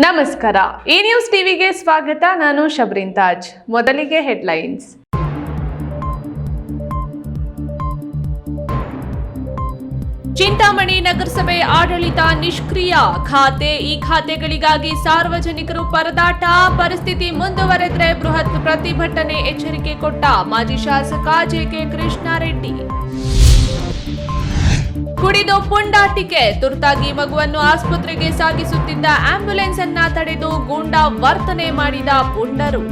ನಮಸ್ಕಾರ. ಈ ನ್ಯೂಸ್ ಟಿವಿಗೆ ಸ್ವಾಗತ. ನಾನು ಶಬ್ರಿನ್ ತಾಜ್. ಮೊದಲಿಗೆ ಹೆಡ್ಲೈನ್ಸ್. ಚಿಂತಾಮಣಿ ನಗರಸಭೆ ಆಡಳಿತ ನಿಷ್ಕ್ರಿಯ. ಈ ಖಾತೆಗಳಿಗಾಗಿ ಸಾರ್ವಜನಿಕರು ಪರದಾಟ. ಪರಿಸ್ಥಿತಿ ಮುಂದುವರೆದರೆ ಬೃಹತ್ ಪ್ರತಿಭಟನೆ ಎಚ್ಚರಿಕೆ ಕೊಟ್ಟ ಮಾಜಿ ಶಾಸಕ ಜೆಕೆ ಕೃಷ್ಣಾರೆಡ್ಡಿ. ಕುಡಿದು ಪುಂಡಾಟಿಕೆ. ತುರ್ತಾಗಿ ಮಗುವನ್ನು ಆಸ್ಪತ್ರೆಗೆ ಸಾಗಿಸುತ್ತಿದ್ದ ಆಂಬ್ಯುಲೆನ್ಸ್ ಅನ್ನ ತಡೆದು ಗೂಂಡಾ ವರ್ತನೆ ಮಾಡಿದ ಪುಂಡರು.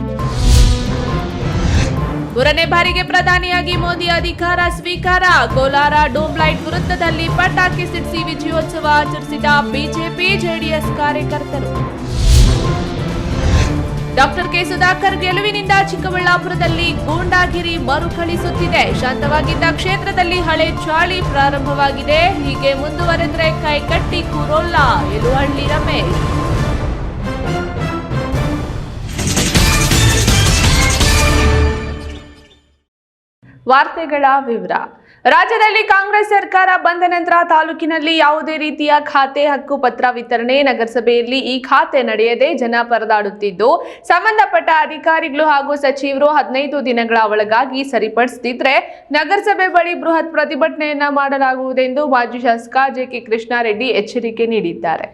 ಮೂರನೇ ಬಾರಿಗೆ ಪ್ರಧಾನಿಯಾಗಿ ಮೋದಿ ಅಧಿಕಾರ ಸ್ವೀಕಾರ. ಕೋಲಾರ ಡೋಮ್ ಲೈಟ್ ವೃತ್ತದಲ್ಲಿ ಪಟಾಕಿ ಸಿಡಿಸಿ ವಿಜಯೋತ್ಸವ ಆಚರಿಸಿದ ಬಿಜೆಪಿ ಜೆಡಿಎಸ್ ಕಾರ್ಯಕರ್ತರು. ಡಾಕ್ಟರ್ ಕೆ ಸುಧಾಕರ್ ಗೆಲುವಿನಿಂದ ಚಿಕ್ಕಬಳ್ಳಾಪುರದಲ್ಲಿ ಗೂಂಡಾಗಿರಿ ಮರುಕಳಿಸುತ್ತಿದೆ. ಶಾಂತವಾಗಿದ್ದ ಕ್ಷೇತ್ರದಲ್ಲಿ ಹಳೆ ಚಾಳಿ ಪ್ರಾರಂಭವಾಗಿದೆ. ಹೀಗೆ ಮುಂದುವರೆದರೆ ಕೈಕಟ್ಟಿ ಕೂರೋಲ್ಲ. ಯಲುಹಳ್ಳಿ ರಮೇಶ್. ವಾರ್ತೆಗಳ ವಿವರ. ರಾಜ್ಯದಲ್ಲಿ ಕಾಂಗ್ರೆಸ್ ಸರ್ಕಾರ ಬಂದ ನಂತರ ತಾಲೂಕಿನಲ್ಲಿ ಯಾವುದೇ ರೀತಿಯ ಖಾತೆ ಹಕ್ಕು ಪತ್ರ ವಿತರಣೆ, ನಗರಸಭೆಯಲ್ಲಿ ಈ ಖಾತೆ ನಡೆಯದೆ ಜನ ಪರದಾಡುತ್ತಿದ್ದು, ಸಂಬಂಧಪಟ್ಟ ಅಧಿಕಾರಿಗಳು ಹಾಗೂ ಸಚಿವರು 15 ದಿನಗಳ ಒಳಗಾಗಿ ಸರಿಪಡಿಸದಿದ್ರೆ ನಗರಸಭೆ ಬಳಿ ಬೃಹತ್ ಪ್ರತಿಭಟನೆಯನ್ನ ಮಾಡಲಾಗುವುದೆಂದು ಮಾಜಿ ಶಾಸಕ ಜೆಕೆ ಕೃಷ್ಣಾರೆಡ್ಡಿ ಎಚ್ಚರಿಕೆ ನೀಡಿದ್ದಾರೆ.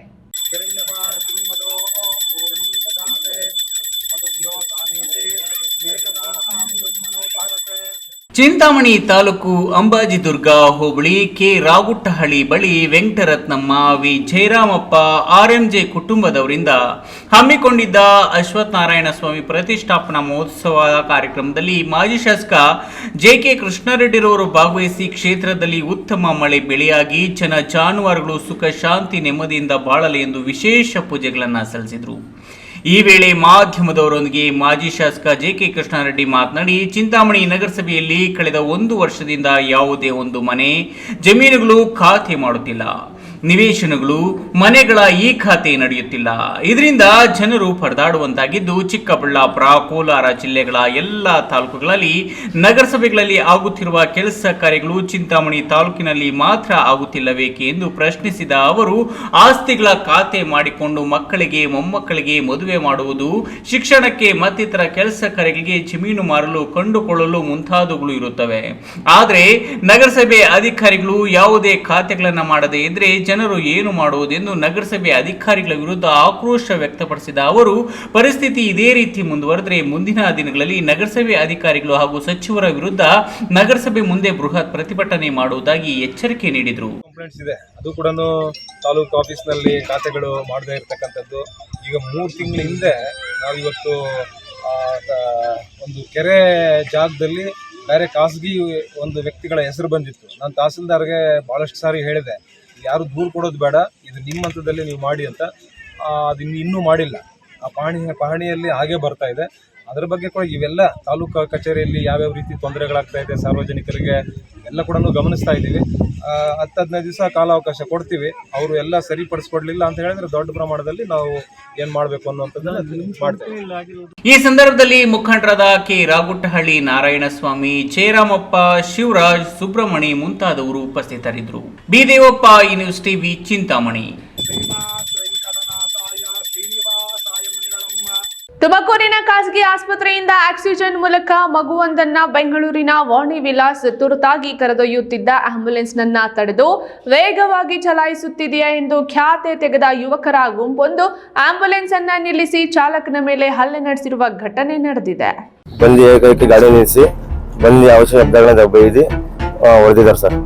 ಚಿಂತಾಮಣಿ ತಾಲೂಕು ಅಂಬಾಜಿದುರ್ಗ ಹೋಬಳಿ ಕೆ ರಾಗುಟ್ಟಹಳ್ಳಿ ಬಳಿ ವೆಂಕಟರತ್ನಮ್ಮ, ವಿ ಜಯರಾಮಪ್ಪ, ಆರ್ಎಂಜೆ ಕುಟುಂಬದವರಿಂದ ಹಮ್ಮಿಕೊಂಡಿದ್ದ ಅಶ್ವತ್ಥನಾರಾಯಣ ಸ್ವಾಮಿ ಪ್ರತಿಷ್ಠಾಪನಾ ಮಹೋತ್ಸವ ಕಾರ್ಯಕ್ರಮದಲ್ಲಿ ಮಾಜಿ ಶಾಸಕ ಜೆಕೆ ಕೃಷ್ಣಾರೆಡ್ಡಿರವರು ಭಾಗವಹಿಸಿ ಕ್ಷೇತ್ರದಲ್ಲಿ ಉತ್ತಮ ಮಳೆ ಬೆಳೆಯಾಗಿ ಜನ ಜಾನುವಾರುಗಳು ಸುಖ ಶಾಂತಿ ನೆಮ್ಮದಿಯಿಂದ ಬಾಳಲಿ ಎಂದು ವಿಶೇಷ ಪೂಜೆಗಳನ್ನು ಸಲ್ಲಿಸಿದರು. ಈ ವೇಳೆ ಮಾಧ್ಯಮದವರೊಂದಿಗೆ ಮಾಜಿ ಶಾಸಕ ಜೆಕೆ ಕೃಷ್ಣಾರೆಡ್ಡಿ ಮಾತನಾಡಿ, ಚಿಂತಾಮಣಿ ನಗರಸಭೆಯಲ್ಲಿ ಕಳೆದ 1 ವರ್ಷದಿಂದ ಯಾವುದೇ ಒಂದು ಮನೆ, ಜಮೀನುಗಳು ಖಾತೆ ಮಾಡುತ್ತಿಲ್ಲ. ನಿವೇಶನಗಳು, ಮನೆಗಳ ಈ ಖಾತೆ ನಡೆಯುತ್ತಿಲ್ಲ. ಇದರಿಂದ ಜನರು ಪರದಾಡುವಂತಾಗಿದ್ದು, ಚಿಕ್ಕಬಳ್ಳಾಪುರ, ಕೋಲಾರ ಜಿಲ್ಲೆಗಳ ಎಲ್ಲ ತಾಲೂಕುಗಳಲ್ಲಿ ನಗರಸಭೆಗಳಲ್ಲಿ ಆಗುತ್ತಿರುವ ಕೆಲಸ ಕಾರ್ಯಗಳು ಚಿಂತಾಮಣಿ ತಾಲೂಕಿನಲ್ಲಿ ಮಾತ್ರ ಆಗುತ್ತಿಲ್ಲವೇಕೆ ಎಂದು ಪ್ರಶ್ನಿಸಿದ ಅವರು, ಆಸ್ತಿಗಳ ಖಾತೆ ಮಾಡಿಕೊಂಡು ಮಕ್ಕಳಿಗೆ, ಮೊಮ್ಮಕ್ಕಳಿಗೆ ಮದುವೆ ಮಾಡುವುದು, ಶಿಕ್ಷಣಕ್ಕೆ ಮತ್ತಿತರ ಕೆಲಸ ಕಾರ್ಯಗಳಿಗೆ ಜಮೀನು ಮಾರಲು, ಕೊಂಡುಕೊಳ್ಳಲು ಮುಂತಾದವುಗಳು ಇರುತ್ತವೆ. ಆದರೆ ನಗರಸಭೆ ಅಧಿಕಾರಿಗಳು ಯಾವುದೇ ಖಾತೆಗಳನ್ನು ಮಾಡದೇ ಇದ್ರೆ ಜನರು ಏನು ಮಾಡುವುದೆಂದು ನಗರಸಭೆ ಅಧಿಕಾರಿಗಳ ವಿರುದ್ಧ ಆಕ್ರೋಶ ವ್ಯಕ್ತಪಡಿಸಿದ ಅವರು, ಪರಿಸ್ಥಿತಿ ಇದೇ ರೀತಿ ಮುಂದುವರೆದರೆ ಮುಂದಿನ ದಿನಗಳಲ್ಲಿ ನಗರಸಭೆ ಅಧಿಕಾರಿಗಳು ಹಾಗೂ ಸಚಿವರ ವಿರುದ್ಧ ನಗರಸಭೆ ಮುಂದೆ ಬೃಹತ್ ಪ್ರತಿಭಟನೆ ಮಾಡುವುದಾಗಿ ಎಚ್ಚರಿಕೆ ನೀಡಿದರು. ಕಂಪ್ಲೇಂಟ್ಸ್ ಇದೆ, ಅದು ಕೂಡ ತಾಲೂಕು ಆಫೀಸ್ನಲ್ಲಿ ಖಾತೆಗಳು ಮಾಡದೇ ಇರತಕ್ಕಂಥದ್ದು. ಈಗ 3 ತಿಂಗಳ ಹಿಂದೆ ನಾವಿವತ್ತು ಒಂದು ಕೆರೆ ಜಾಗದಲ್ಲಿ ಬೇರೆ ಖಾಸಗಿ ಒಂದು ವ್ಯಕ್ತಿಗಳ ಹೆಸರು ಬಂದಿತ್ತು. ನಾನು ತಹಸೀಲ್ದಾರ್ಗೆ ಭಾಳಷ್ಟು ಸಾರಿ ಹೇಳಿದೆ, ಯಾರು ದೂರು ಕೊಡೋದು ಬೇಡ, ಇದು ನಿಮ್ಮ ಹಂತದಲ್ಲಿ ನೀವು ಮಾಡಿ ಅಂತ. ಅದು ಇನ್ನೂ ಮಾಡಿಲ್ಲ. ಆ ಪಹಣಿಯಲ್ಲಿ ಹಾಗೆ ಬರ್ತಾ ಇದೆ. ಅದರ ಬಗ್ಗೆ ಕೂಡ ಇವೆಲ್ಲ ತಾಲೂಕು ಕಚೇರಿಯಲ್ಲಿ ಯಾವ್ಯಾವ ರೀತಿ ತೊಂದರೆಗಳಾಗ್ತಾ ಇದೆ ಸಾರ್ವಜನಿಕರಿಗೆ ಎಲ್ಲ ಕೂಡ ಗಮನಿಸ್ತಾ ಇದ್ದೀವಿ. 10-15 ದಿವಸ ಕಾಲಾವಕಾಶ ಕೊಡ್ತೀವಿ. ಅವರು ಎಲ್ಲ ಸರಿಪಡಿಸ್ಕೊಡ್ಲಿಲ್ಲ ಅಂತ ಹೇಳಿದ್ರೆ ದೊಡ್ಡ ಪ್ರಮಾಣದಲ್ಲಿ ನಾವು ಏನ್ ಮಾಡಬೇಕು ಅನ್ನುವಂಥದ್ದನ್ನ ಮಾಡ್ತೇವೆ. ಈ ಸಂದರ್ಭದಲ್ಲಿ ಮುಖಂಡರಾದ ಕೆ ರಾಗುಟ್ಟಹಳ್ಳಿ ನಾರಾಯಣಸ್ವಾಮಿ, ಜಯರಾಮಪ್ಪ, ಶಿವರಾಜ್, ಸುಬ್ರಹ್ಮಣಿ ಮುಂತಾದವರು ಉಪಸ್ಥಿತರಿದ್ದರು. ಬಿ ದೇವಪ್ಪ, ಈ ನ್ಯೂಸ್ ಟಿವಿ, ಚಿಂತಾಮಣಿ. ತುಮಕೂರಿನ ಖಾಸಗಿ ಆಸ್ಪತ್ರೆಯಿಂದ ಆಕ್ಸಿಜನ್ ಮೂಲಕ ಮಗುವೊಂದನ್ನ ಬೆಂಗಳೂರಿನ ವಾಣಿ ವಿಲಾಸ್ ತುರ್ತಾಗಿ ಕರೆದೊಯ್ಯುತ್ತಿದ್ದ ಆಂಬ್ಯುಲೆನ್ಸ್ನನ್ನ ತಡೆದು ವೇಗವಾಗಿ ಚಲಾಯಿಸುತ್ತಿದೆಯಾ ಎಂದು ಖ್ಯಾತೆ ತೆಗೆದ ಯುವಕರ ಗುಂಪೊಂದು ಆಂಬ್ಯುಲೆನ್ಸ್ ಅನ್ನ ನಿಲ್ಲಿಸಿ ಚಾಲಕನ ಮೇಲೆ ಹಲ್ಲೆ ನಡೆಸಿರುವ ಘಟನೆ ನಡೆದಿದೆ. ಗಾಡಿ ನಿಲ್ಲಿಸಿ ಬಂದು ಅವಶ್ಯ ಶಬ್ದಗಳನ್ನ ಬೈದಿ ಹೊಡೆದಿದ್ದಾರೆ ಸರ್.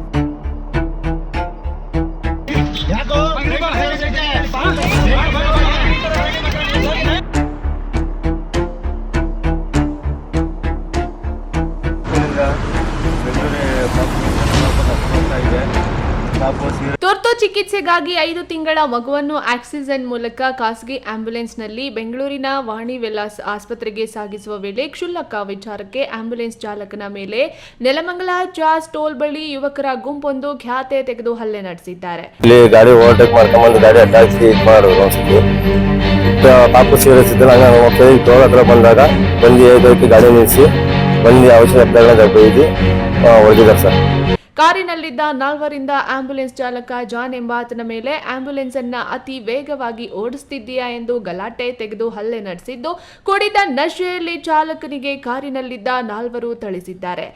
ತುರ್ತು ಚಿಕಿತ್ಸೆಗಾಗಿ 5 ತಿಂಗಳ ಮಗುವನ್ನು ಆಕ್ಸಿಜನ್ ಮೂಲಕ ಖಾಸಗಿ ಆಂಬ್ಯುಲೆನ್ಸ್ನಲ್ಲಿ ಬೆಂಗಳೂರಿನ ವಾಣಿ ವಿಲಾಸ್ ಆಸ್ಪತ್ರೆಗೆ ಸಾಗಿಸುವ ವೇಳೆ ಕ್ಷುಲ್ಲಕ ವಿಚಾರಕ್ಕೆ ಆಂಬ್ಯುಲೆನ್ಸ್ ಚಾಲಕನ ಮೇಲೆ ನೆಲಮಂಗಲ ಜಾಸ್ ಟೋಲ್ ಬಳಿ ಯುವಕರ ಗುಂಪೊಂದು ಖ್ಯಾತೆ ತೆಗೆದು ಹಲ್ಲೆ ನಡೆಸಿದ್ದಾರೆ. ಗಾಡಿ ಓವರ್ಟೇಕ್ ಮಾಡ್ಕೊಂಡು ಗಾಡಿ ಅಟ್ಟಾಕ್ಸಿ ಪಾಪು ಸೇರಿಸಿದ್ರೆ ಟೋಲ್ ಹತ್ರ ಬಂದಾಗ ಬಂದು ಗಾಡಿ ನಿಲ್ಲಿಸಿ ಬಂದು ಅವಶ್ಯ ಶಬ್ದಗಳನ್ನ ಬೈದಿ ಹೊಡೆದಿದ್ದಾರೆ ಸರ್. ಕಾರಿನಲ್ಲಿದ್ದ 4ರಿಂದ ಆಂಬ್ಯುಲೆನ್ಸ್ ಚಾಲಕ ಜಾನ್ ಎಂಬಾತನ ಮೇಲೆ ಆಂಬ್ಯುಲೆನ್ಸ್ ಅನ್ನ ಅತಿ ವೇಗವಾಗಿ ಓಡಿಸುತ್ತಿದ್ದೀಯಾ ಎಂದು ಗಲಾಟೆ ತೆಗೆದು ಹಲ್ಲೆ ನಡೆಸಿದ್ದು, ಕುಡಿದ ನಶೆಯಲ್ಲಿ ಚಾಲಕನಿಗೆ ಕಾರಿನಲ್ಲಿದ್ದ 4 ಥಳಿಸಿದ್ದಾರೆ.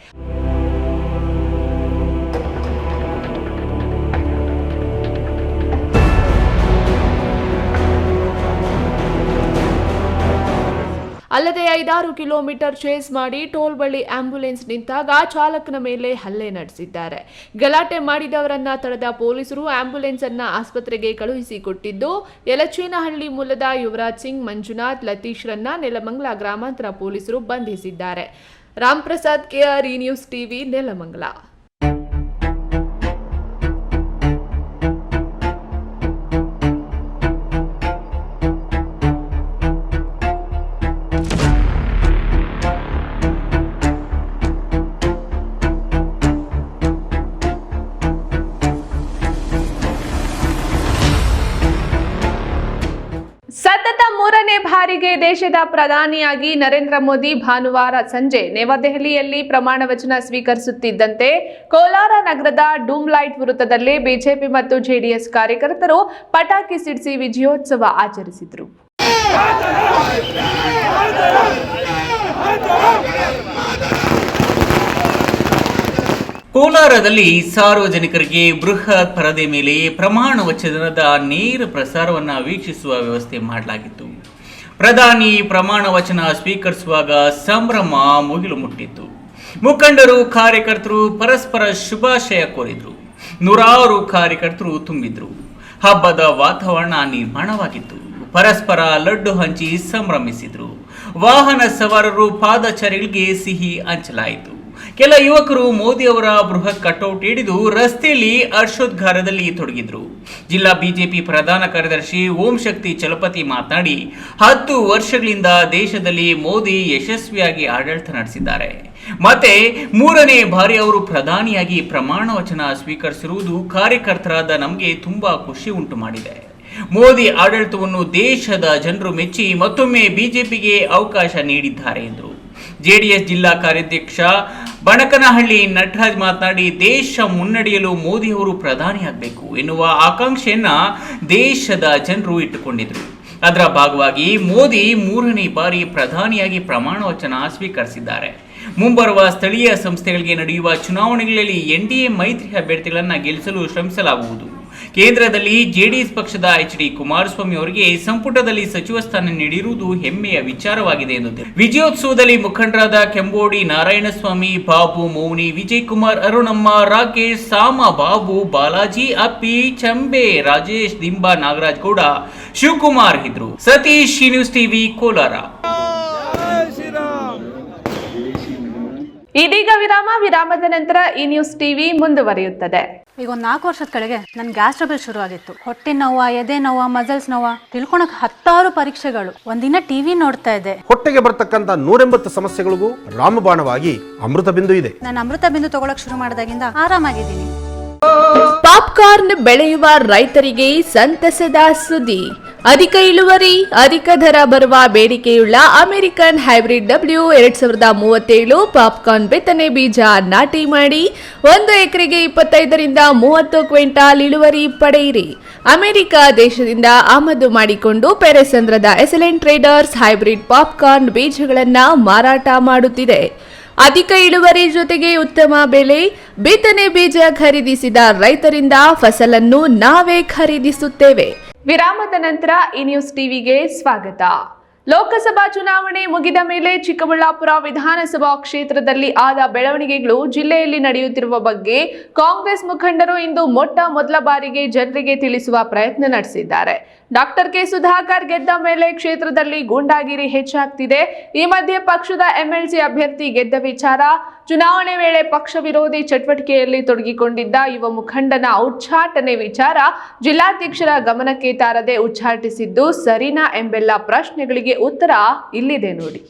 ಅಲ್ಲದೆ 5-6 ಕಿಲೋಮೀಟರ್ ಚೇಸ್ ಮಾಡಿ ಟೋಲ್ ಬಳಿ ಆಂಬ್ಯುಲೆನ್ಸ್ ನಿಂತಾಗ ಚಾಲಕನ ಮೇಲೆ ಹಲ್ಲೆ ನಡೆಸಿದ್ದಾರೆ. ಗಲಾಟೆ ಮಾಡಿದವರನ್ನ ತಡೆದ ಪೊಲೀಸರು ಆಂಬ್ಯುಲೆನ್ಸ್ ಅನ್ನ ಆಸ್ಪತ್ರೆಗೆ ಕಳುಹಿಸಿಕೊಟ್ಟಿದ್ದು, ಯಲಚೇನಹಳ್ಳಿ ಮೂಲದ ಯುವರಾಜ್ ಸಿಂಗ್, ಮಂಜುನಾಥ್, ಲತೀಶ್ರನ್ನ ನೆಲಮಂಗಲ ಗ್ರಾಮಾಂತರ ಪೊಲೀಸರು ಬಂಧಿಸಿದ್ದಾರೆ. ರಾಮ್ಪ್ರಸಾದ್ ಕೆಆರ್, ಈ ನ್ಯೂಸ್ ಟಿವಿ, ನೆಲಮಂಗಲ. ಸತತ 3ನೇ ಬಾರಿಗೆ ದೇಶದ ಪ್ರಧಾನಿಯಾಗಿ ನರೇಂದ್ರ ಮೋದಿ ಭಾನುವಾರ ಸಂಜೆ ನವದೆಹಲಿಯಲ್ಲಿ ಪ್ರಮಾಣ ವಚನ ಸ್ವೀಕರಿಸುತ್ತಿದ್ದಂತೆ ಕೋಲಾರ ನಗರದ ಡೂಮ್ಲೈಟ್ ವೃತ್ತದಲ್ಲಿ ಬಿಜೆಪಿ ಮತ್ತು ಜೆಡಿಎಸ್ ಕಾರ್ಯಕರ್ತರು ಪಟಾಕಿ ಸಿಡಿಸಿ ವಿಜಯೋತ್ಸವ ಆಚರಿಸಿದರು. ಕೋಲಾರದಲ್ಲಿ ಸಾರ್ವಜನಿಕರಿಗೆ ಬೃಹತ್ ಪರದೆ ಮೇಲೆ ಪ್ರಮಾಣ ವಚನದ ನೇರ ಪ್ರಸಾರವನ್ನು ವೀಕ್ಷಿಸುವ ವ್ಯವಸ್ಥೆ ಮಾಡಲಾಗಿತ್ತು. ಪ್ರಧಾನಿ ಪ್ರಮಾಣ ವಚನ ಸ್ವೀಕರಿಸುವಾಗ ಸಂಭ್ರಮ ಮುಗಿಲು ಮುಟ್ಟಿತ್ತು. ಮುಖಂಡರು, ಕಾರ್ಯಕರ್ತರು ಪರಸ್ಪರ ಶುಭಾಶಯ ಕೋರಿದ್ರು. ನೂರಾರು ಕಾರ್ಯಕರ್ತರು ತುಂಬಿದ್ರು. ಹಬ್ಬದ ವಾತಾವರಣ ನಿರ್ಮಾಣವಾಗಿತ್ತು. ಪರಸ್ಪರ ಲಡ್ಡು ಹಂಚಿ ಸಂಭ್ರಮಿಸಿದ್ರು. ವಾಹನ ಸವಾರರು ಪಾದಚಾರಿಗಳಿಗೆ ಸಿಹಿ ಹಂಚಲಾಯಿತು. ಕೆಲ ಯುವಕರು ಮೋದಿ ಅವರ ಬೃಹತ್ ಕಟೌಟ್ ಹಿಡಿದು ರಸ್ತೆಯಲ್ಲಿ ಹರ್ಷೋದ್ಗಾರದಲ್ಲಿ ತೊಡಗಿದ್ರು. ಜಿಲ್ಲಾ ಬಿಜೆಪಿ ಪ್ರಧಾನ ಕಾರ್ಯದರ್ಶಿ ಓಂ ಶಕ್ತಿ ಚಲಪತಿ ಮಾತನಾಡಿ, 10 ವರ್ಷಗಳಿಂದ ದೇಶದಲ್ಲಿ ಮೋದಿ ಯಶಸ್ವಿಯಾಗಿ ಆಡಳಿತ ನಡೆಸಿದ್ದಾರೆ. ಮತ್ತೆ 3ನೇ ಬಾರಿ ಅವರು ಪ್ರಧಾನಿಯಾಗಿ ಪ್ರಮಾಣ ವಚನ ಸ್ವೀಕರಿಸಿರುವುದು ಕಾರ್ಯಕರ್ತರಾದ ನಮಗೆ ತುಂಬಾ ಖುಷಿ ಉಂಟು ಮಾಡಿದೆ. ಮೋದಿ ಆಡಳಿತವನ್ನು ದೇಶದ ಜನರು ಮೆಚ್ಚಿ ಮತ್ತೊಮ್ಮೆ ಬಿಜೆಪಿಗೆ ಅವಕಾಶ ನೀಡಿದ್ದಾರೆ ಎಂದರು. ಜೆಡಿಎಸ್ ಜಿಲ್ಲಾ ಕಾರ್ಯಾಧ್ಯಕ್ಷ ಬಣಕನಹಳ್ಳಿ ನಟರಾಜ್ ಮಾತನಾಡಿ, ದೇಶ ಮುನ್ನಡೆಯಲು ಮೋದಿ ಅವರು ಪ್ರಧಾನಿಯಾಗಬೇಕು ಎನ್ನುವ ಆಕಾಂಕ್ಷೆಯನ್ನ ದೇಶದ ಜನರು ಇಟ್ಟುಕೊಂಡಿದ್ರು. ಅದರ ಭಾಗವಾಗಿ ಮೋದಿ 3ನೇ ಬಾರಿ ಪ್ರಧಾನಿಯಾಗಿ ಪ್ರಮಾಣ ವಚನ ಸ್ವೀಕರಿಸಿದ್ದಾರೆ. ಮುಂಬರುವ ಸ್ಥಳೀಯ ಸಂಸ್ಥೆಗಳಿಗೆ ನಡೆಯುವ ಚುನಾವಣೆಗಳಲ್ಲಿ ಎನ್ಡಿಎ ಮೈತ್ರಿ ಅಭ್ಯರ್ಥಿಗಳನ್ನು ಗೆಲ್ಲಿಸಲು ಶ್ರಮಿಸಲಾಗುವುದು. ಕೇಂದ್ರದಲ್ಲಿ ಜೆಡಿಎಸ್ ಪಕ್ಷದ ಎಚ್.ಡಿ. ಕುಮಾರಸ್ವಾಮಿ ಅವರಿಗೆ ಸಂಪುಟದಲ್ಲಿ ಸಚಿವ ಸ್ಥಾನ ನೀಡಿರುವುದು ಹೆಮ್ಮೆಯ ವಿಚಾರವಾಗಿದೆ ಎಂದರು. ವಿಜಯೋತ್ಸವದಲ್ಲಿ ಮುಖಂಡರಾದ ಕೆಂಬೋಡಿ ನಾರಾಯಣಸ್ವಾಮಿ, ಬಾಬು ಮೌನಿ, ವಿಜಯ್ ಕುಮಾರ್, ಅರುಣಮ್ಮ, ರಾಕೇಶ್, ಸಾಮ, ಬಾಬು, ಬಾಲಾಜಿ, ಅಪ್ಪಿ, ಚಂಬೆ, ರಾಜೇಶ್, ದಿಂಬ, ನಾಗರಾಜ್ ಗೌಡ, ಶಿವಕುಮಾರ್ ಇದ್ರು. Satish, news TV, Kolar. ಇದೀಗ ವಿರಾಮದ ನಂತರ ಈ ನ್ಯೂಸ್ ಟಿವಿ ಮುಂದುವರಿಯುತ್ತದೆ. ಈಗ ಒಂದು 4 ವರ್ಷದ ಕೆಳಗೆ ನನ್ನ ಗ್ಯಾಸ್ ಟ್ರಬಲ್ ಶುರು ಆಗಿತ್ತು. ಹೊಟ್ಟೆ ನೋವ, ಎದೆ ನೋವ, ಮಸಲ್ಸ್ ನೋವ, ತಿಳ್ಕೊಳಕ್ 10 ಪರೀಕ್ಷೆಗಳು. ಒಂದಿನ ಟಿವಿ ನೋಡ್ತಾ ಇದ್ದೆ. ಹೊಟ್ಟೆಗೆ ಬರ್ತಕ್ಕಂತ 180 ಸಮಸ್ಯೆಗಳಿಗೂ ರಾಮಬಾಣವಾಗಿ ಅಮೃತ ಬಿಂದು ಇದೆ. ನಾನು ಅಮೃತ ಬಿಂದು ತಗೊಳಕ್ ಶುರು ಮಾಡಿದಾಗಿಂದ ಆರಾಮಾಗಿದ್ದೀನಿ. ಪಾಪ್ಕಾರ್ನ್ ಬೆಳೆಯುವ ರೈತರಿಗೆ ಸಂತಸದ ಸುದ್ದಿ. ಅಧಿಕ ಇಳುವರಿ, ಅಧಿಕ ದರ ಬರುವ ಬೇಡಿಕೆಯುಳ್ಳ ಅಮೆರಿಕನ್ ಹೈಬ್ರಿಡ್ W2037 ಪಾಪ್ಕಾರ್ನ್ ಬಿತ್ತನೆ ಬೀಜ ನಾಟಿ ಮಾಡಿ 1 ಎಕರೆಗೆ 25ರಿಂದ 30 ಕ್ವಿಂಟಾಲ್ ಇಳುವರಿ ಪಡೆಯಿರಿ. ಅಮೆರಿಕ ದೇಶದಿಂದ ಆಮದು ಮಾಡಿಕೊಂಡು ಪೆರೆಸಂದ್ರದ ಎಸಲೆಂಟ್ ಟ್ರೇಡರ್ಸ್ ಹೈಬ್ರಿಡ್ ಪಾಪ್ಕಾರ್ನ್ ಬೀಜಗಳನ್ನು ಮಾರಾಟ ಮಾಡುತ್ತಿದೆ. ಅಧಿಕ ಇಳುವರಿ ಜೊತೆಗೆ ಉತ್ತಮ ಬೆಲೆ. ಬಿತ್ತನೆ ಬೀಜ ಖರೀದಿಸಿದ ರೈತರಿಂದ ಫಸಲನ್ನು ನಾವೇ ಖರೀದಿಸುತ್ತೇವೆ. ವಿರಾಮದ ನಂತರ ಈ ನ್ಯೂಸ್ ಟಿವಿಗೆ ಸ್ವಾಗತ. ಲೋಕಸಭಾ ಚುನಾವಣೆ ಮುಗಿದ ಮೇಲೆ ಚಿಕ್ಕಬಳ್ಳಾಪುರ ವಿಧಾನಸಭಾ ಕ್ಷೇತ್ರದಲ್ಲಿ ಆದ ಬೆಳವಣಿಗೆಗಳು, ಜಿಲ್ಲೆಯಲ್ಲಿ ನಡೆಯುತ್ತಿರುವ ಬಗ್ಗೆ ಕಾಂಗ್ರೆಸ್ ಮುಖಂಡರು ಇಂದು ಮೊದಲ ಬಾರಿಗೆ ಜನರಿಗೆ ತಿಳಿಸುವ ಪ್ರಯತ್ನ ನಡೆಸಿದ್ದಾರೆ. ಡಾಕ್ಟರ್ ಕೆ ಸುಧಾಕರ್ ಗೆದ್ದ ಮೇಲೆ ಕ್ಷೇತ್ರದಲ್ಲಿ ಗೂಂಡಾಗಿರಿ ಹೆಚ್ಚಾಗ್ತಿದೆ. ಈ ಮಧ್ಯೆ ಪಕ್ಷದ ಎಂಎಲ್ಸಿ ಅಭ್ಯರ್ಥಿ ಗೆದ್ದ ವಿಚಾರ, ಚುನಾವಣೆ ವೇಳೆ ಪಕ್ಷ ವಿರೋಧಿ ಚಟುವಟಿಕೆಯಲ್ಲಿ ತೊಡಗಿಕೊಂಡಿದ್ದ ಯುವ ಮುಖಂಡನ ಉಚ್ಚಾಟನೆ ವಿಚಾರ ಜಿಲ್ಲಾಧ್ಯಕ್ಷರ ಗಮನಕ್ಕೆ ತಾರದೆ ಉಚ್ಚಾಟಿಸಿದ್ದು ಸರಿನಾ ಎಂಬೆಲ್ಲ ಪ್ರಶ್ನೆಗಳಿಗೆ ಉತ್ತರ ಇಲ್ಲಿದೆ ನೋಡಿ.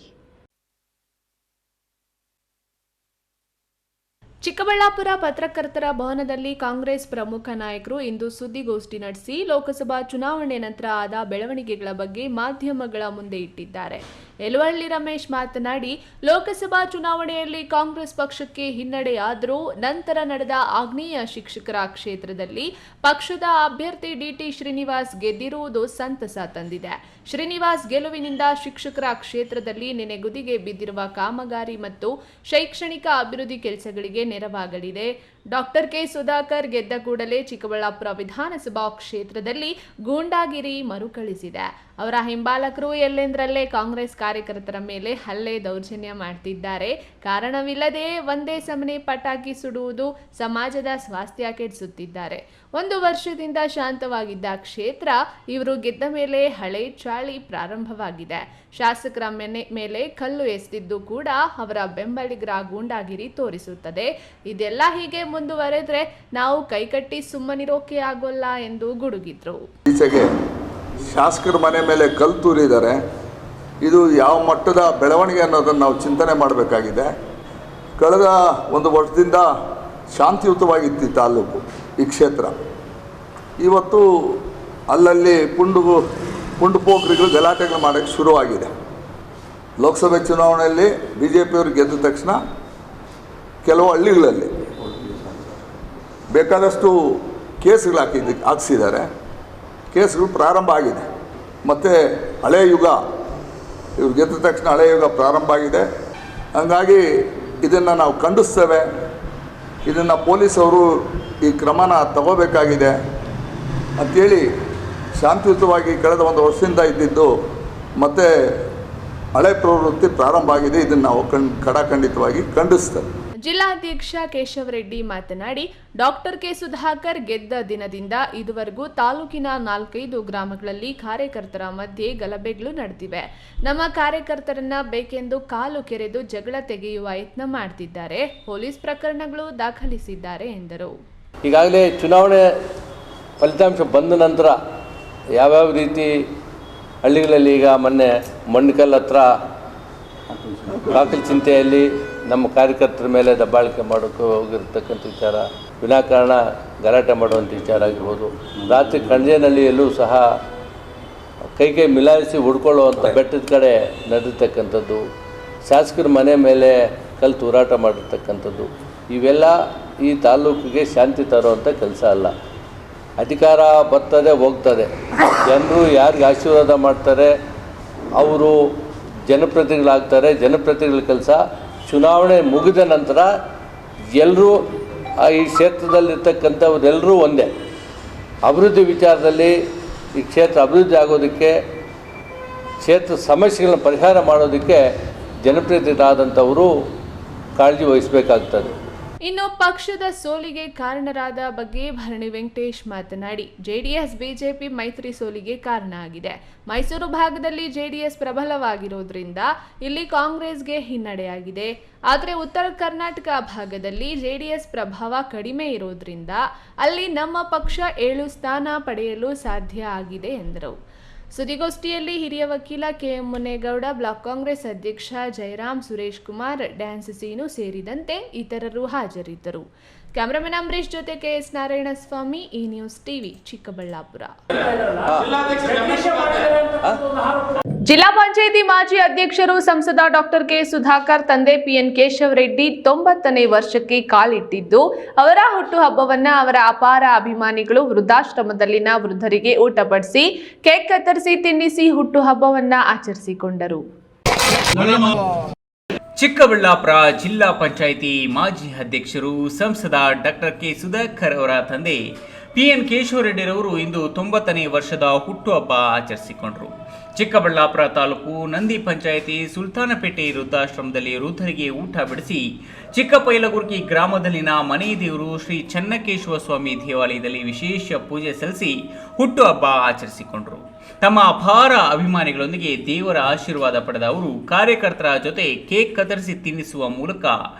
ಚಿಕ್ಕಬಳ್ಳಾಪುರ ಪತ್ರಕರ್ತರ ಭವನದಲ್ಲಿ ಕಾಂಗ್ರೆಸ್ ಪ್ರಮುಖ ನಾಯಕರು ಇಂದು ಸುದ್ದಿಗೋಷ್ಠಿ ನಡೆಸಿ ಲೋಕಸಭಾ ಚುನಾವಣೆ ನಂತರ ಆದ ಬೆಳವಣಿಗೆಗಳ ಬಗ್ಗೆ ಮಾಧ್ಯಮಗಳ ಮುಂದೆ ಇಟ್ಟಿದ್ದಾರೆ. ಯಲುವಳ್ಳಿ ರಮೇಶ್ ಮಾತನಾಡಿ, ಲೋಕಸಭಾ ಚುನಾವಣೆಯಲ್ಲಿ ಕಾಂಗ್ರೆಸ್ ಪಕ್ಷಕ್ಕೆ ಹಿನ್ನಡೆಯಾದರೂ ನಂತರ ನಡೆದ ಆಗ್ನೇಯ ಶಿಕ್ಷಕರ ಕ್ಷೇತ್ರದಲ್ಲಿ ಪಕ್ಷದ ಅಭ್ಯರ್ಥಿ ಡಿಟಿ ಶ್ರೀನಿವಾಸ್ ಗೆದ್ದಿರುವುದು ಸಂತಸ ತಂದಿದೆ. ಶ್ರೀನಿವಾಸ್ ಗೆಲುವಿನಿಂದ ಶಿಕ್ಷಕರ ಕ್ಷೇತ್ರದಲ್ಲಿ ನೆನೆಗುದಿಗೆ ಬಿದ್ದಿರುವ ಕಾಮಗಾರಿ ಮತ್ತು ಶೈಕ್ಷಣಿಕ ಅಭಿವೃದ್ಧಿ ಕೆಲಸಗಳಿಗೆ ನೆರವಾಗಲಿದೆ. ಡಾಕ್ಟರ್ ಕೆ ಸುಧಾಕರ್ ಗೆದ್ದ ಕೂಡಲೇ ಚಿಕ್ಕಬಳ್ಳಾಪುರ ವಿಧಾನಸಭಾ ಕ್ಷೇತ್ರದಲ್ಲಿ ಗೂಂಡಾಗಿರಿ ಮರುಕಳಿಸಿದೆ. ಅವರ ಹಿಂಬಾಲಕರು ಎಲ್ಲೆಂದರಲ್ಲೇ ಕಾಂಗ್ರೆಸ್ ಕಾರ್ಯಕರ್ತರ ಮೇಲೆ ಹಲ್ಲೆ ದೌರ್ಜನ್ಯ ಮಾಡ್ತಿದ್ದಾರೆ. ಕಾರಣವಿಲ್ಲದೆ ಒಂದೇ ಸಮನೆ ಪಟಾಕಿ ಸುಡುವುದು, ಸಮಾಜದ ಸ್ವಾಸ್ಥ್ಯ ಕೆಡಿಸುತ್ತಿದ್ದಾರೆ. 1 ವರ್ಷದಿಂದ ಶಾಂತವಾಗಿದ್ದ ಕ್ಷೇತ್ರ ಇವರು ಗೆದ್ದ ಮೇಲೆ ಹಳೆ ಚಾಳಿ ಪ್ರಾರಂಭವಾಗಿದೆ. ಶಾಸಕರ ಮೇಲೆ ಕಲ್ಲು ಎಸೆದಿದ್ದು ಕೂಡ ಅವರ ಬೆಂಬಲಿಗರ ಗೂಂಡಾಗಿರಿ ತೋರಿಸುತ್ತದೆ. ಇದೆಲ್ಲ ಹೀಗೆ ಮುಂದುವರೆದ್ರೆ ನಾವು ಕೈಕಟ್ಟಿ ಸುಮ್ಮನಿರೋಕೆ ಆಗೋಲ್ಲ ಎಂದು ಗುಡುಗಿದ್ರು. ಶಾಸಕರ ಮನೆ ಮೇಲೆ ಕಲ್ಲು ತೂರಿದ್ದಾರೆ. ಇದು ಯಾವ ಮಟ್ಟದ ಬೆಳವಣಿಗೆ ಅನ್ನೋದನ್ನು ನಾವು ಚಿಂತನೆ ಮಾಡಬೇಕಾಗಿದೆ. ಕಳೆದ 1 ವರ್ಷದಿಂದ ಶಾಂತಿಯುತವಾಗಿತ್ತು ಈ ತಾಲೂಕು, ಈ ಕ್ಷೇತ್ರ. ಇವತ್ತು ಅಲ್ಲಲ್ಲಿ ಪುಂಡು ಪೋಖ್ರಿಗಳು ಗಲಾಟೆಗಳು ಮಾಡೋಕ್ಕೆ ಶುರುವಾಗಿದೆ. ಲೋಕಸಭೆ ಚುನಾವಣೆಯಲ್ಲಿ BJPಯವರು ಗೆದ್ದ ತಕ್ಷಣ ಕೆಲವು ಹಳ್ಳಿಗಳಲ್ಲಿ ಬೇಕಾದಷ್ಟು ಕೇಸ್ಗಳು ಹಾಕ್ಸಿದ್ದಾರೆ. ಕೇಸ್ಗಳು ಪ್ರಾರಂಭ ಆಗಿದೆ. ಮತ್ತು ಹಳೆಯ ಯುಗ, ಇವ್ರು ಗೆದ್ದ ತಕ್ಷಣ ಹಳೆಯ ಯುಗ ಪ್ರಾರಂಭ ಆಗಿದೆ. ಹಾಗಾಗಿ ಇದನ್ನು ನಾವು ಖಂಡಿಸ್ತೇವೆ. ಇದನ್ನು ಪೊಲೀಸವರು ಈ ಕ್ರಮನ ತಗೋಬೇಕಾಗಿದೆ ಅಂಥೇಳಿ ಶಾಂತಿಯುತವಾಗಿ ಕಳೆದ 1 ವರ್ಷದಿಂದ ಇದ್ದಿದ್ದು ಮತ್ತು ಹಳೆ ಪ್ರವೃತ್ತಿ ಪ್ರಾರಂಭ ಆಗಿದೆ. ಇದನ್ನು ನಾವು ಖಂಡಿತವಾಗಿ ಖಂಡಿಸ್ತೇವೆ. ಜಿಲ್ಲಾಧ್ಯಕ್ಷ ಕೇಶವ ರೆಡ್ಡಿ ಮಾತನಾಡಿ, ಡಾಕ್ಟರ್ ಕೆ ಸುಧಾಕರ್ ಗೆದ್ದ ದಿನದಿಂದ ಇದುವರೆಗೂ ತಾಲೂಕಿನ 4-5 ಗ್ರಾಮಗಳಲ್ಲಿ ಕಾರ್ಯಕರ್ತರ ಮಧ್ಯೆ ಗಲಭೆಗಳು ನಡೆದಿವೆ. ನಮ್ಮ ಕಾರ್ಯಕರ್ತರನ್ನ ಬೇಕೆಂದು ಕಾಲು ಕೆರೆದು ಜಗಳ ತೆಗೆಯುವ ಯತ್ನ ಮಾಡ್ತಿದ್ದಾರೆ. ಪೊಲೀಸ್ ಪ್ರಕರಣಗಳು ದಾಖಲಿಸಿದ್ದಾರೆ ಎಂದರು. ಈಗಾಗಲೇ ಚುನಾವಣೆ ಫಲಿತಾಂಶ ಬಂದ ನಂತರ ಯಾವ್ಯಾವ ರೀತಿ ಹಳ್ಳಿಗಳಲ್ಲಿ ಈಗ ಮೊನ್ನೆ ಮಂಡ್ಕಲ್ ಹತ್ರ ಕಾಕಲ್ ಚಿಂತೆಯಲ್ಲಿ ನಮ್ಮ ಕಾರ್ಯಕರ್ತರ ಮೇಲೆ ದಬ್ಬಾಳಿಕೆ ಮಾಡೋಕ್ಕೆ ಹೋಗಿರ್ತಕ್ಕಂಥ ವಿಚಾರ, ವಿನಾಕಾರಣ ಗಲಾಟೆ ಮಾಡುವಂಥ ವಿಚಾರ ಆಗಿರ್ಬೋದು. ರಾತ್ರಿ ಕಣಜೇನಹಳ್ಳಿಯಲ್ಲೂ ಸಹ ಕೈ ಮಿಲಾಯಿಸಿ ಹುಡ್ಕೊಳ್ಳುವಂಥ ಬೆಟ್ಟದ ಕಡೆ ನಡೆದಿರ್ತಕ್ಕಂಥದ್ದು, ಶಾಸಕರ ಮನೆ ಮೇಲೆ ಕಲ್ಲು ತೂರಾಟ ಮಾಡಿರ್ತಕ್ಕಂಥದ್ದು, ಇವೆಲ್ಲ ಈ ತಾಲೂಕಿಗೆ ಶಾಂತಿ ತರುವಂಥ ಕೆಲಸ ಅಲ್ಲ. ಅಧಿಕಾರ ಬರ್ತದೆ ಹೋಗ್ತದೆ. ಜನರು ಯಾರಿಗೆ ಆಶೀರ್ವಾದ ಮಾಡ್ತಾರೆ ಅವರು ಜನಪ್ರತಿನಿಧಿಗಳಾಗ್ತಾರೆ. ಜನಪ್ರತಿನಿಧಿಗಳ ಕೆಲಸ ಚುನಾವಣೆ ಮುಗಿದ ನಂತರ ಎಲ್ಲರೂ ಈ ಕ್ಷೇತ್ರದಲ್ಲಿರ್ತಕ್ಕಂಥವರೆಲ್ಲರೂ ಒಂದೇ. ಅಭಿವೃದ್ಧಿ ವಿಚಾರದಲ್ಲಿ ಈ ಕ್ಷೇತ್ರ ಅಭಿವೃದ್ಧಿ ಆಗೋದಕ್ಕೆ, ಕ್ಷೇತ್ರ ಸಮಸ್ಯೆಗಳನ್ನ ಪರಿಹಾರ ಮಾಡೋದಕ್ಕೆ ಜನಪ್ರತಿನಿಧಿಗಳಾದಂಥವರು ಕಾಳಜಿ ವಹಿಸಬೇಕಾಗ್ತದೆ. ಇನ್ನು ಪಕ್ಷದ ಸೋಲಿಗೆ ಕಾರಣರಾದ ಬಗ್ಗೆ ಭರಣಿ ವೆಂಕಟೇಶ್ ಮಾತನಾಡಿ, ಜೆಡಿಎಸ್ ಬಿಜೆಪಿ ಮೈತ್ರಿ ಸೋಲಿಗೆ ಕಾರಣ ಆಗಿದೆ. ಮೈಸೂರು ಭಾಗದಲ್ಲಿ ಜೆಡಿಎಸ್ ಪ್ರಬಲವಾಗಿರೋದ್ರಿಂದ ಇಲ್ಲಿ ಕಾಂಗ್ರೆಸ್ಗೆ ಹಿನ್ನಡೆಯಾಗಿದೆ. ಆದರೆ ಉತ್ತರ ಕರ್ನಾಟಕ ಭಾಗದಲ್ಲಿ ಜೆಡಿಎಸ್ ಪ್ರಭಾವ ಕಡಿಮೆ ಇರೋದ್ರಿಂದ ಅಲ್ಲಿ ನಮ್ಮ ಪಕ್ಷ 7 ಸ್ಥಾನ ಪಡೆಯಲು ಸಾಧ್ಯ ಆಗಿದೆ ಎಂದರು. ಸುದ್ದಿಗೋಷ್ಠಿಯಲ್ಲಿ ಹಿರಿಯ ವಕೀಲ KM ಮುನೇಗೌಡ, ಬ್ಲಾಕ್ ಕಾಂಗ್ರೆಸ್ ಅಧ್ಯಕ್ಷ ಜಯರಾಮ್, ಸುರೇಶ್ ಕುಮಾರ್, ಡ್ಯಾನ್ಸ್ ಸೀನು ಸೇರಿದಂತೆ ಇತರರು ಹಾಜರಿದ್ದರು. ಕ್ಯಾಮರಾಮನ್ ಅಂಬರೀಶ್ ಜೊತೆ KS ನಾರಾಯಣಸ್ವಾಮಿ, ಈ ನ್ಯೂಸ್ ಟಿವಿ, ಚಿಕ್ಕಬಳ್ಳಾಪುರ. ಜಿಲ್ಲಾ ಪಂಚಾಯಿತಿ ಮಾಜಿ ಅಧ್ಯಕ್ಷರು ಸಂಸದ ಡಾಕ್ಟರ್ ಕೆ ಸುಧಾಕರ್ ತಂದೆ PN ಕೇಶವ ರೆಡ್ಡಿ 90ನೇ ವರ್ಷಕ್ಕೆ ಕಾಲಿಟ್ಟಿದ್ದು, ಅವರ ಹುಟ್ಟುಹಬ್ಬವನ್ನ ಅವರ ಅಪಾರ ಅಭಿಮಾನಿಗಳು ವೃದ್ಧಾಶ್ರಮದಲ್ಲಿನ ವೃದ್ಧರಿಗೆ ಊಟ ಬಡಿಸಿ ಕೇಕ್ ಕತ್ತರಿಸಿ ತಿನ್ನಿಸಿ ಹುಟ್ಟುಹಬ್ಬವನ್ನ ಆಚರಿಸಿಕೊಂಡರು. ಚಿಕ್ಕಬಳ್ಳಾಪುರ ಜಿಲ್ಲಾ ಪಂಚಾಯಿತಿ ಮಾಜಿ ಅಧ್ಯಕ್ಷರು ಸಂಸದ ಡಾಕ್ಟರ್ ಕೆ ಸುಧಾಕರ್ ಅವರ ತಂದೆ PN ಕೇಶವ ರೆಡ್ಡಿರವರು ಇಂದು 90ನೇ ವರ್ಷದ ಹುಟ್ಟುಹಬ್ಬ ಆಚರಿಸಿಕೊಂಡರು. ಚಿಕ್ಕಬಳ್ಳಾಪುರ ತಾಲೂಕು ನಂದಿ ಪಂಚಾಯಿತಿ ಸುಲ್ತಾನಪೇಟೆ ವೃದ್ಧಾಶ್ರಮದಲ್ಲಿ ವೃದ್ಧರಿಗೆ ಊಟ ಬಡಿಸಿ ಚಿಕ್ಕಪೈಲಗುರ್ಕಿ ಗ್ರಾಮದಲ್ಲಿನ ಮನೆ ದೇವರು ಶ್ರೀ ಚನ್ನಕೇಶವ ಸ್ವಾಮಿ ದೇವಾಲಯದಲ್ಲಿ ವಿಶೇಷ ಪೂಜೆ ಸಲ್ಲಿಸಿ ಹುಟ್ಟುಹಬ್ಬ ಆಚರಿಸಿಕೊಂಡರು. ತಮ್ಮ ಅಪಾರ ಅಭಿಮಾನಿಗಳೊಂದಿಗೆ ದೇವರ ಆಶೀರ್ವಾದ ಪಡೆದ ಅವರು ಕಾರ್ಯಕರ್ತರ ಜೊತೆ ಕೇಕ್ ಕತ್ತರಿಸಿ ತಿನ್ನಿಸುವ ಮೂಲಕ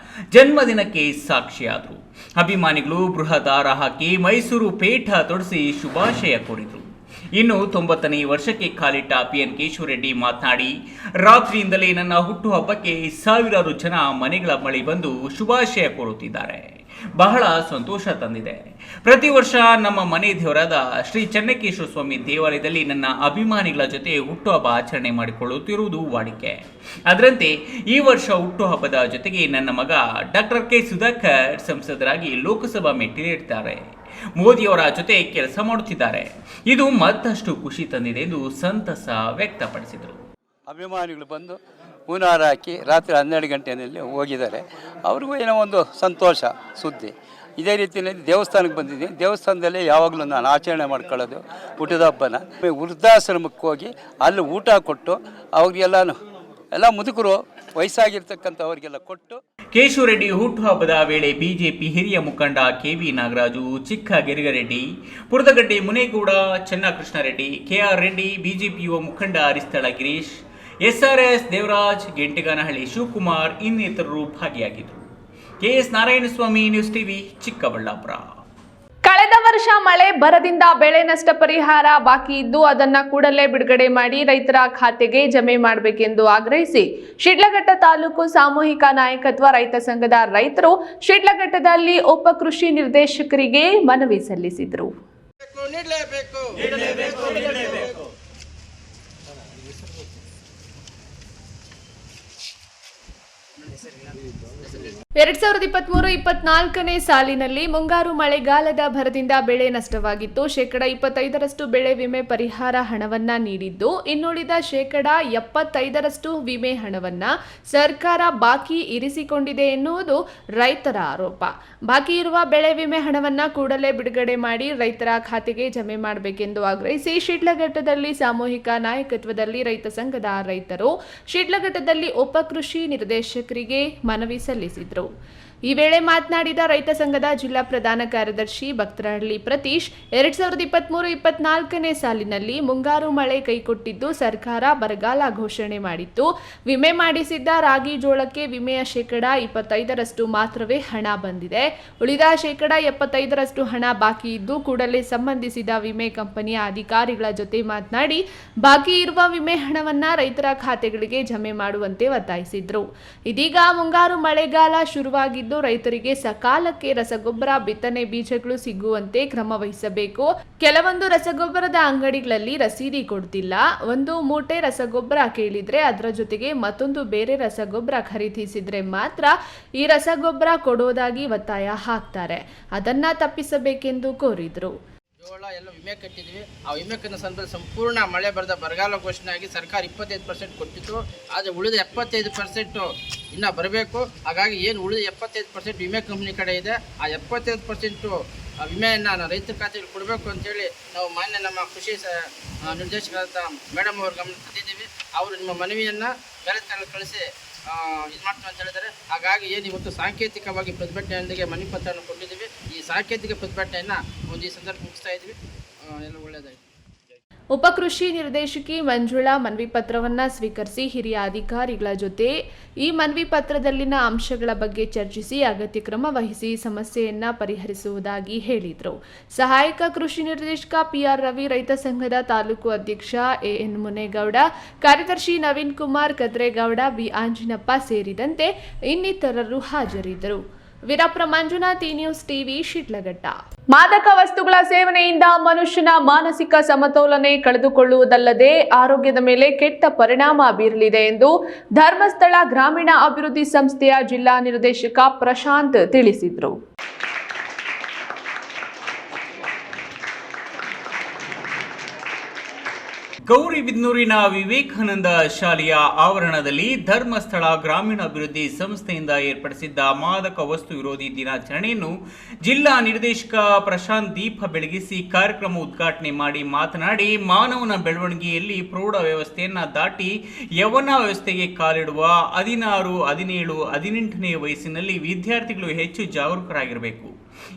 ಜನ್ಮದಿನಕ್ಕೆ ಸಾಕ್ಷಿಯಾದರು. ಅಭಿಮಾನಿಗಳು ಬೃಹತ್ ಹಾರ ಹಾಕಿ ಮೈಸೂರು ಪೇಟ ತೊಡಿಸಿ ಶುಭಾಶಯ ಕೋರಿದರು. ಇನ್ನು 90ನೇ ವರ್ಷಕ್ಕೆ ಕಾಲಿಟ್ಟ PN ಕೇಶವ ರೆಡ್ಡಿ ಮಾತನಾಡಿ, ರಾತ್ರಿಯಿಂದಲೇ ನನ್ನ ಹುಟ್ಟುಹಬ್ಬಕ್ಕೆ ಸಾವಿರಾರು ಜನ ಮನೆಗಳ ಬಳಿ ಬಂದು ಶುಭಾಶಯ ಕೋರುತ್ತಿದ್ದಾರೆ. ಬಹಳ ಸಂತೋಷ ತಂದಿದೆ. ಪ್ರತಿ ವರ್ಷ ನಮ್ಮ ಮನೆ ದೇವರಾದ ಶ್ರೀ ಚೆನ್ನಕೇಶ್ವರ ಸ್ವಾಮಿ ದೇವಾಲಯದಲ್ಲಿ ನನ್ನ ಅಭಿಮಾನಿಗಳ ಜೊತೆ ಹುಟ್ಟುಹಬ್ಬ ಆಚರಣೆ ಮಾಡಿಕೊಳ್ಳುತ್ತಿರುವುದು ವಾಡಿಕೆ. ಅದರಂತೆ ಈ ವರ್ಷ ಹುಟ್ಟುಹಬ್ಬದ ಜೊತೆಗೆ ನನ್ನ ಮಗ ಡಾಕ್ಟರ್ ಕೆ ಸುಧಾಕರ್ ಸಂಸದರಾಗಿ ಲೋಕಸಭಾ ಮೆಟ್ಟಿಲೇರಿದ್ದಾರೆ. ಮೋದಿಯವರ ಜೊತೆ ಕೆಲಸ ಮಾಡುತ್ತಿದ್ದಾರೆ. ಇದು ಮತ್ತಷ್ಟು ಖುಷಿ ತಂದಿದೆ ಎಂದು ಸಂತಸ ವ್ಯಕ್ತಪಡಿಸಿದರು. ಅಭಿಮಾನಿಗಳು ಬಂದು ಹೂನಾರ ಹಾಕಿ ರಾತ್ರಿ 12 ಗಂಟೆಯಲ್ಲಿ ಹೋಗಿದ್ದಾರೆ. ಅವ್ರಿಗೂ ಏನೋ ಒಂದು ಸಂತೋಷ ಸುದ್ದಿ. ಇದೇ ರೀತಿಯಲ್ಲಿ ದೇವಸ್ಥಾನಕ್ಕೆ ಬಂದಿದ್ದೀನಿ. ದೇವಸ್ಥಾನದಲ್ಲೇ ಯಾವಾಗಲೂ ನಾನು ಆಚರಣೆ ಮಾಡ್ಕೊಳ್ಳೋದು ಹುಟ್ಟಿದ ಹಬ್ಬನ. ವೃದ್ಧಾಶ್ರಮಕ್ಕೆ ಹೋಗಿ ಅಲ್ಲಿ ಊಟ ಕೊಟ್ಟು ಅವ್ರಿಗೆಲ್ಲ ಮುದುಕರು ವಯಸ್ಸಾಗಿರ್ತಕ್ಕಂಥವ್ರಿಗೆಲ್ಲ ಕೊಟ್ಟು. ಕೇಶವರೆಡ್ಡಿ ಹುಟ್ಟುಹಬ್ಬದ ವೇಳೆ ಬಿಜೆಪಿ ಹಿರಿಯ ಮುಖಂಡ KV Nagaraju, Chikka Girigareddy, Puradagadde Munegowda, Chennakrishnareddy, KR Reddy, BJP ಯುವ ಮುಖಂಡ ಅರಿಸ್ಥಳ ಗಿರೀಶ್, ಎಸ್ಆರ್ಎಸ್ ದೇವರಾಜ್, ಗೆಂಟಿಗಾನಹಳ್ಳಿ ಶಿವಕುಮಾರ್ ಇನ್ನಿತರರು ಭಾಗಿಯಾಗಿದ್ದರು. KS Narayanaswamy, news TV, Chikkaballapur. ಕಳೆದ ವರ್ಷ ಮಳೆ ಬರದಿಂದ ಬೆಳೆ ನಷ್ಟ ಪರಿಹಾರ ಬಾಕಿ ಇದ್ದು ಅದನ್ನ ಕೂಡಲೇ ಬಿಡುಗಡೆ ಮಾಡಿ ರೈತರ ಖಾತೆಗೆ ಜಮೆ ಮಾಡಬೇಕೆಂದು ಆಗ್ರಹಿಸಿ ಶಿಡ್ಲಘಟ್ಟ ತಾಲೂಕು ಸಾಮೂಹಿಕ ನಾಯಕತ್ವ ರೈತ ಸಂಘದ ರೈತರು ಶಿಡ್ಲಘಟ್ಟದಲ್ಲಿ ಉಪ ಕೃಷಿ ನಿರ್ದೇಶಕರಿಗೆ ಮನವಿ ಸಲ್ಲಿಸಿದರು. ಎರಡ್ 2023-24ನೇ ಸಾಲಿನಲ್ಲಿ ಮುಂಗಾರು ಮಳೆಗಾಲದ ಭರದಿಂದ ಬೆಳೆ ನಷ್ಟವಾಗಿತ್ತು. 25% ಬೆಳೆ ವಿಮೆ ಪರಿಹಾರ ಹಣವನ್ನ ನೀಡಿದ್ದು, ಇನ್ನುಳಿದ 75% ವಿಮೆ ಹಣವನ್ನ ಸರ್ಕಾರ ಬಾಕಿ ಇರಿಸಿಕೊಂಡಿದೆ ಎನ್ನುವುದು ರೈತರ ಆರೋಪ. ಬಾಕಿ ಇರುವ ಬೆಳೆ ವಿಮೆ ಹಣವನ್ನ ಕೂಡಲೇ ಬಿಡುಗಡೆ ಮಾಡಿ ರೈತರ ಖಾತೆಗೆ ಜಮೆ ಮಾಡಬೇಕೆಂದು ಆಗ್ರಹಿಸಿ ಶಿಡ್ಲಘಟ್ಟದಲ್ಲಿ ಸಾಮೂಹಿಕ ನಾಯಕತ್ವದಲ್ಲಿ ರೈತ ಸಂಘದ ರೈತರು ಶಿಡ್ಲಘಟ್ಟದಲ್ಲಿ ಉಪ ಕೃಷಿ ನಿರ್ದೇಶಕರಿಗೆ ಮನವಿ ಸಲ್ಲಿಸಿದರು. ಈ ವೇಳೆ ಮಾತನಾಡಿದ ರೈತ ಸಂಘದ ಜಿಲ್ಲಾ ಪ್ರಧಾನ ಕಾರ್ಯದರ್ಶಿ ಭಕ್ತರಹಳ್ಳಿ ಪ್ರತೀಶ್, 2023-24ನೇ ಸಾಲಿನಲ್ಲಿ ಮುಂಗಾರು ಮಳೆ ಕೈಕೊಟ್ಟಿದ್ದು ಸರ್ಕಾರ ಬರಗಾಲ ಘೋಷಣೆ ಮಾಡಿತ್ತು. ವಿಮೆ ಮಾಡಿಸಿದ್ದ ರಾಗಿ ಜೋಳಕ್ಕೆ ವಿಮೆಯ 25% ಮಾತ್ರವೇ ಹಣ ಬಂದಿದೆ. ಉಳಿದ 75% ಹಣ ಬಾಕಿ ಇದ್ದು ಕೂಡಲೇ ಸಂಬಂಧಿಸಿದ ವಿಮೆ ಕಂಪನಿಯ ಅಧಿಕಾರಿಗಳ ಜೊತೆ ಮಾತನಾಡಿ ಬಾಕಿ ಇರುವ ವಿಮೆ ಹಣವನ್ನ ರೈತರ ಖಾತೆಗಳಿಗೆ ಜಮೆ ಮಾಡುವಂತೆ ಒತ್ತಾಯಿಸಿದ್ರು. ಇದೀಗ ಮುಂಗಾರು ಮಳೆಗಾಲ ಶುರುವಾಗಿದ್ದು ರೈತರಿಗೆ ಸಕಾಲಕ್ಕೆ ರಸಗೊಬ್ಬರ ಬಿತ್ತನೆ ಬೀಜಗಳು ಸಿಗುವಂತೆ ಕ್ರಮ ವಹಿಸಬೇಕು. ಕೆಲವೊಂದು ರಸಗೊಬ್ಬರದ ಅಂಗಡಿಗಳಲ್ಲಿ ರಸೀದಿ ಕೊಡ್ತಿಲ್ಲ. ಒಂದು ಮೂಟೆ ರಸಗೊಬ್ಬರ ಕೇಳಿದ್ರೆ ಅದರ ಜೊತೆಗೆ ಮತ್ತೊಂದು ಬೇರೆ ರಸಗೊಬ್ಬರ ಖರೀದಿಸಿದ್ರೆ ಮಾತ್ರ ಈ ರಸಗೊಬ್ಬರ ಕೊಡೋದಾಗಿ ಒತ್ತಾಯ ಹಾಕ್ತಾರೆ. ಅದನ್ನ ತಪ್ಪಿಸಬೇಕೆಂದು ಕೋರಿದ್ರು. ಜೋಳ ಎಲ್ಲ ವಿಮೆ ಕಟ್ಟಿದ್ವಿ. ಆ ವಿಮೆ ಕಟ್ಟಿದ ಸಂದರ್ಭದಲ್ಲಿ ಸಂಪೂರ್ಣ ಮಳೆ ಬರದ ಬರಗಾಲ ಘೋಷಣೆ ಆಗಿ ಸರ್ಕಾರ 25% ಕೊಟ್ಟಿತ್ತು. ಆದರೆ ಉಳಿದ 75% ಇನ್ನೂ ಬರಬೇಕು. ಹಾಗಾಗಿ ಏನು ಉಳಿದ 75% ವಿಮೆ ಕಂಪ್ನಿ ಕಡೆ ಇದೆ. ಆ 75% ವಿಮೆಯನ್ನು ರೈತರ ಖಾತೆಗೆ ಕೊಡಬೇಕು ಅಂತೇಳಿ ನಾವು ಮಾನ್ಯ ನಮ್ಮ ಕೃಷಿ ನಿರ್ದೇಶಕರಾದ ಮೇಡಮ್ ಅವ್ರ ಗಮನ ತಂದಿದ್ದೀವಿ. ಅವರು ನಿಮ್ಮ ಮನವಿಯನ್ನು ಬೇರೆ ಕಳಿಸಿ ಇದು ಮಾಡ್ತೀವಿ ಅಂತ ಹೇಳಿದ್ದಾರೆ. ಹಾಗಾಗಿ ಏನು ಇವತ್ತು ಸಾಂಕೇತಿಕವಾಗಿ ಪ್ರತಿಭಟನೆಯೊಂದಿಗೆ ಮನವಿ ಪತ್ರವನ್ನು ಕೊಟ್ಟಿದ್ದೀವಿ. ಈ ಸಾಂಕೇತಿಕ ಪ್ರತಿಭಟನೆಯನ್ನು ಒಂದು ಈ ಸಂದರ್ಭ ಮುಗಿಸ್ತಾ ಇದ್ವಿ. ಎಲ್ಲ ಒಳ್ಳೆಯದಾಯಿತು. ಉಪ ಕೃಷಿ ನಿರ್ದೇಶಕಿ ಮಂಜುಳಾ ಮನವಿ ಪತ್ರವನ್ನು ಸ್ವೀಕರಿಸಿ ಹಿರಿಯ ಅಧಿಕಾರಿಗಳ ಜೊತೆ ಈ ಮನವಿ ಪತ್ರದಲ್ಲಿನ ಅಂಶಗಳ ಬಗ್ಗೆ ಚರ್ಚಿಸಿ ಅಗತ್ಯ ಕ್ರಮ ವಹಿಸಿ ಸಮಸ್ಯೆಯನ್ನ ಪರಿಹರಿಸುವುದಾಗಿ ಹೇಳಿದರು. ಸಹಾಯಕ ಕೃಷಿ ನಿರ್ದೇಶಕ ಪಿಆರ್ ರವಿ, ರೈತ ಸಂಘದ ತಾಲೂಕು ಅಧ್ಯಕ್ಷ ಎಎನ್ ಮುನೇಗೌಡ, ಕಾರ್ಯದರ್ಶಿ ನವೀನ್ ಕುಮಾರ್ ಕದ್ರೇಗೌಡ, ಬಿ ಆಂಜಿನಪ್ಪ ಸೇರಿದಂತೆ ಇನ್ನಿತರರು ಹಾಜರಿದ್ದರು. Veerappa Manjunath, news TV, Shidlaghatta. ಮಾದಕ ವಸ್ತುಗಳ ಸೇವನೆಯಿಂದ ಮನುಷ್ಯನ ಮಾನಸಿಕ ಸಮತೋಲನೆ ಕಳೆದುಕೊಳ್ಳುವುದಲ್ಲದೆ ಆರೋಗ್ಯದ ಮೇಲೆ ಕೆಟ್ಟ ಪರಿಣಾಮ ಬೀರಲಿದೆ ಎಂದು ಧರ್ಮಸ್ಥಳ ಗ್ರಾಮೀಣ ಅಭಿವೃದ್ಧಿ ಸಂಸ್ಥೆಯ ಜಿಲ್ಲಾ ನಿರ್ದೇಶಕ ಪ್ರಶಾಂತ್ ತಿಳಿಸಿದರು. ಗೌರಿಬಿದನೂರಿನ ವಿವೇಕಾನಂದ ಶಾಲೆಯ ಆವರಣದಲ್ಲಿ ಧರ್ಮಸ್ಥಳ ಗ್ರಾಮೀಣಾಭಿವೃದ್ಧಿ ಸಂಸ್ಥೆಯಿಂದ ಏರ್ಪಡಿಸಿದ್ದ ಮಾದಕ ವಸ್ತು ವಿರೋಧಿ ದಿನಾಚರಣೆಯನ್ನು ಜಿಲ್ಲಾ ನಿರ್ದೇಶಕ ಪ್ರಶಾಂತ್ ದೀಪ ಬೆಳಗಿಸಿ ಕಾರ್ಯಕ್ರಮ ಉದ್ಘಾಟನೆ ಮಾಡಿ ಮಾತನಾಡಿ, ಮಾನವನ ಬೆಳವಣಿಗೆಯಲ್ಲಿ ಪ್ರೌಢ ವ್ಯವಸ್ಥೆಯನ್ನು ದಾಟಿ ಯೌವನ ವ್ಯವಸ್ಥೆಗೆ ಕಾಲಿಡುವ 16, 17, 18ನೇ ವಯಸ್ಸಿನಲ್ಲಿ ವಿದ್ಯಾರ್ಥಿಗಳು ಹೆಚ್ಚು ಜಾಗರೂಕರಾಗಿರಬೇಕು.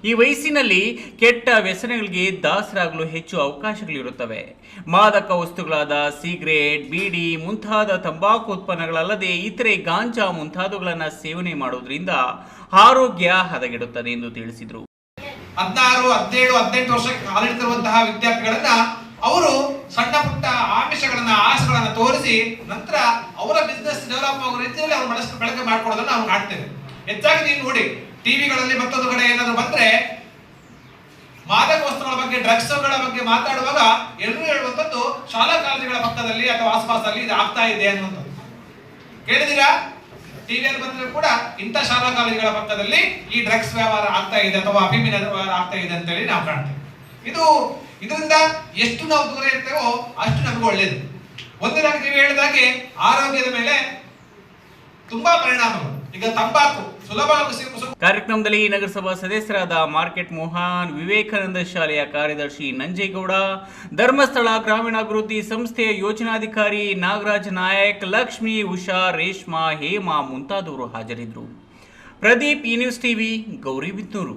ಈ ವಯಸ್ಸಿನಲ್ಲಿ ಕೆಟ್ಟ ವ್ಯಸನಗಳಿಗೆ ದಾಸರಾಗಲು ಹೆಚ್ಚು ಅವಕಾಶಗಳಿರುತ್ತವೆ. ಮಾದಕ ವಸ್ತುಗಳಾದ ಸಿಗರೇಟ್, ಬೀಡಿ ಮುಂತಾದ ತಂಬಾಕು ಉತ್ಪನ್ನಗಳಲ್ಲದೆ ಇತರೆ ಗಾಂಜಾ ಮುಂತಾದವುಗಳನ್ನು ಸೇವನೆ ಮಾಡುವುದರಿಂದ ಆರೋಗ್ಯ ಹದಗೆಡುತ್ತದೆ ಎಂದು ತಿಳಿಸಿದರು. 16, 17, 18 ವರ್ಷಕ್ಕೆ ಕಾಲಿಡ್ತಿರುವಂತಹ ವಿದ್ಯಾರ್ಥಿಗಳನ್ನ ಅವರು ಸಣ್ಣ ಪುಟ್ಟ ಆಮಿಷಗಳನ್ನ ಆಸೆಗಳನ್ನ ತೋರಿಸಿ ನಂತರ ಅವರ ಬಿಸ್ನೆಸ್ ಡೆವಲಪ್ ಆಗೋ ರೀತಿಯಲ್ಲಿ ಅವ್ರ ಬಳಕೆ ಮಾಡ್ಕೊಳ್ಳೋದನ್ನ ನಾವು ಕಾಣ್ತೇವೆ. ಹೆಚ್ಚಾಗಿ ನೀವು ನೋಡಿ ಟಿವಿಗಳಲ್ಲಿ ಮತ್ತೊಂದು ಕಡೆ ಏನಾದ್ರು ಬಂದ್ರೆ ಮಾದಕ ವಸ್ತುಗಳ ಬಗ್ಗೆ, ಡ್ರಗ್ಸ್ಗಳ ಬಗ್ಗೆ ಮಾತಾಡುವಾಗ ಎಲ್ಲರೂ ಹೇಳುವಂಥದ್ದು ಶಾಲಾ ಕಾಲೇಜುಗಳ ಪಕ್ಕದಲ್ಲಿ ಅಥವಾ ಆಸ್ಪಾಸಲ್ಲಿ ಇದು ಆಗ್ತಾ ಇದೆ ಅನ್ನುವಂಥದ್ದು. ಕೇಳಿದಿರಾ? ಟಿವಿಯಲ್ಲಿ ಬಂದ್ರೆ ಕೂಡ ಇಂಥ ಶಾಲಾ ಕಾಲೇಜುಗಳ ಪಕ್ಕದಲ್ಲಿ ಈ ಡ್ರಗ್ಸ್ ವ್ಯವಹಾರ ಆಗ್ತಾ ಇದೆ ಅಥವಾ ಅಫೀಮಿನ ವ್ಯವಹಾರ ಆಗ್ತಾ ಇದೆ ಅಂತ ಹೇಳಿ ನಾವು ಕಾಣ್ತೇವೆ. ಇದರಿಂದ ಎಷ್ಟು ನಾವು ದೂರ ಇರ್ತೇವೋ ಅಷ್ಟು ನಮಗೆ ಒಳ್ಳೇದು. ಒಂದನೇದಾಗಿ ನೀವು ಹೇಳಿದಾಗೆ ಆರೋಗ್ಯದ ಮೇಲೆ ತುಂಬಾ ಪರಿಣಾಮಗಳು. ಈಗ ತಂಬಾಕು ಸುಲಭವಾಗಿ ಕಾರ್ಯಕ್ರಮದಲ್ಲಿ ನಗರಸಭಾ ಸದಸ್ಯರಾದ ಮಾರ್ಕೆಟ್ ಮೋಹನ್, ವಿವೇಕಾನಂದ ಶಾಲೆಯ ಕಾರ್ಯದರ್ಶಿ ನಂಜೇಗೌಡ, ಧರ್ಮಸ್ಥಳ ಗ್ರಾಮೀಣಾಭಿವೃದ್ಧಿ ಸಂಸ್ಥೆಯ ಯೋಜನಾಧಿಕಾರಿ ನಾಗರಾಜ್ ನಾಯಕ್, ಲಕ್ಷ್ಮಿ, ಉಷಾ, ರೇಷ್ಮಾ, ಹೇಮಾ ಮುಂತಾದವರು ಹಾಜರಿದ್ದರು. ಪ್ರದೀಪ್, ಈ ನ್ಯೂಸ್ ಟಿವಿ, ಗೌರಿಬಿದನೂರು.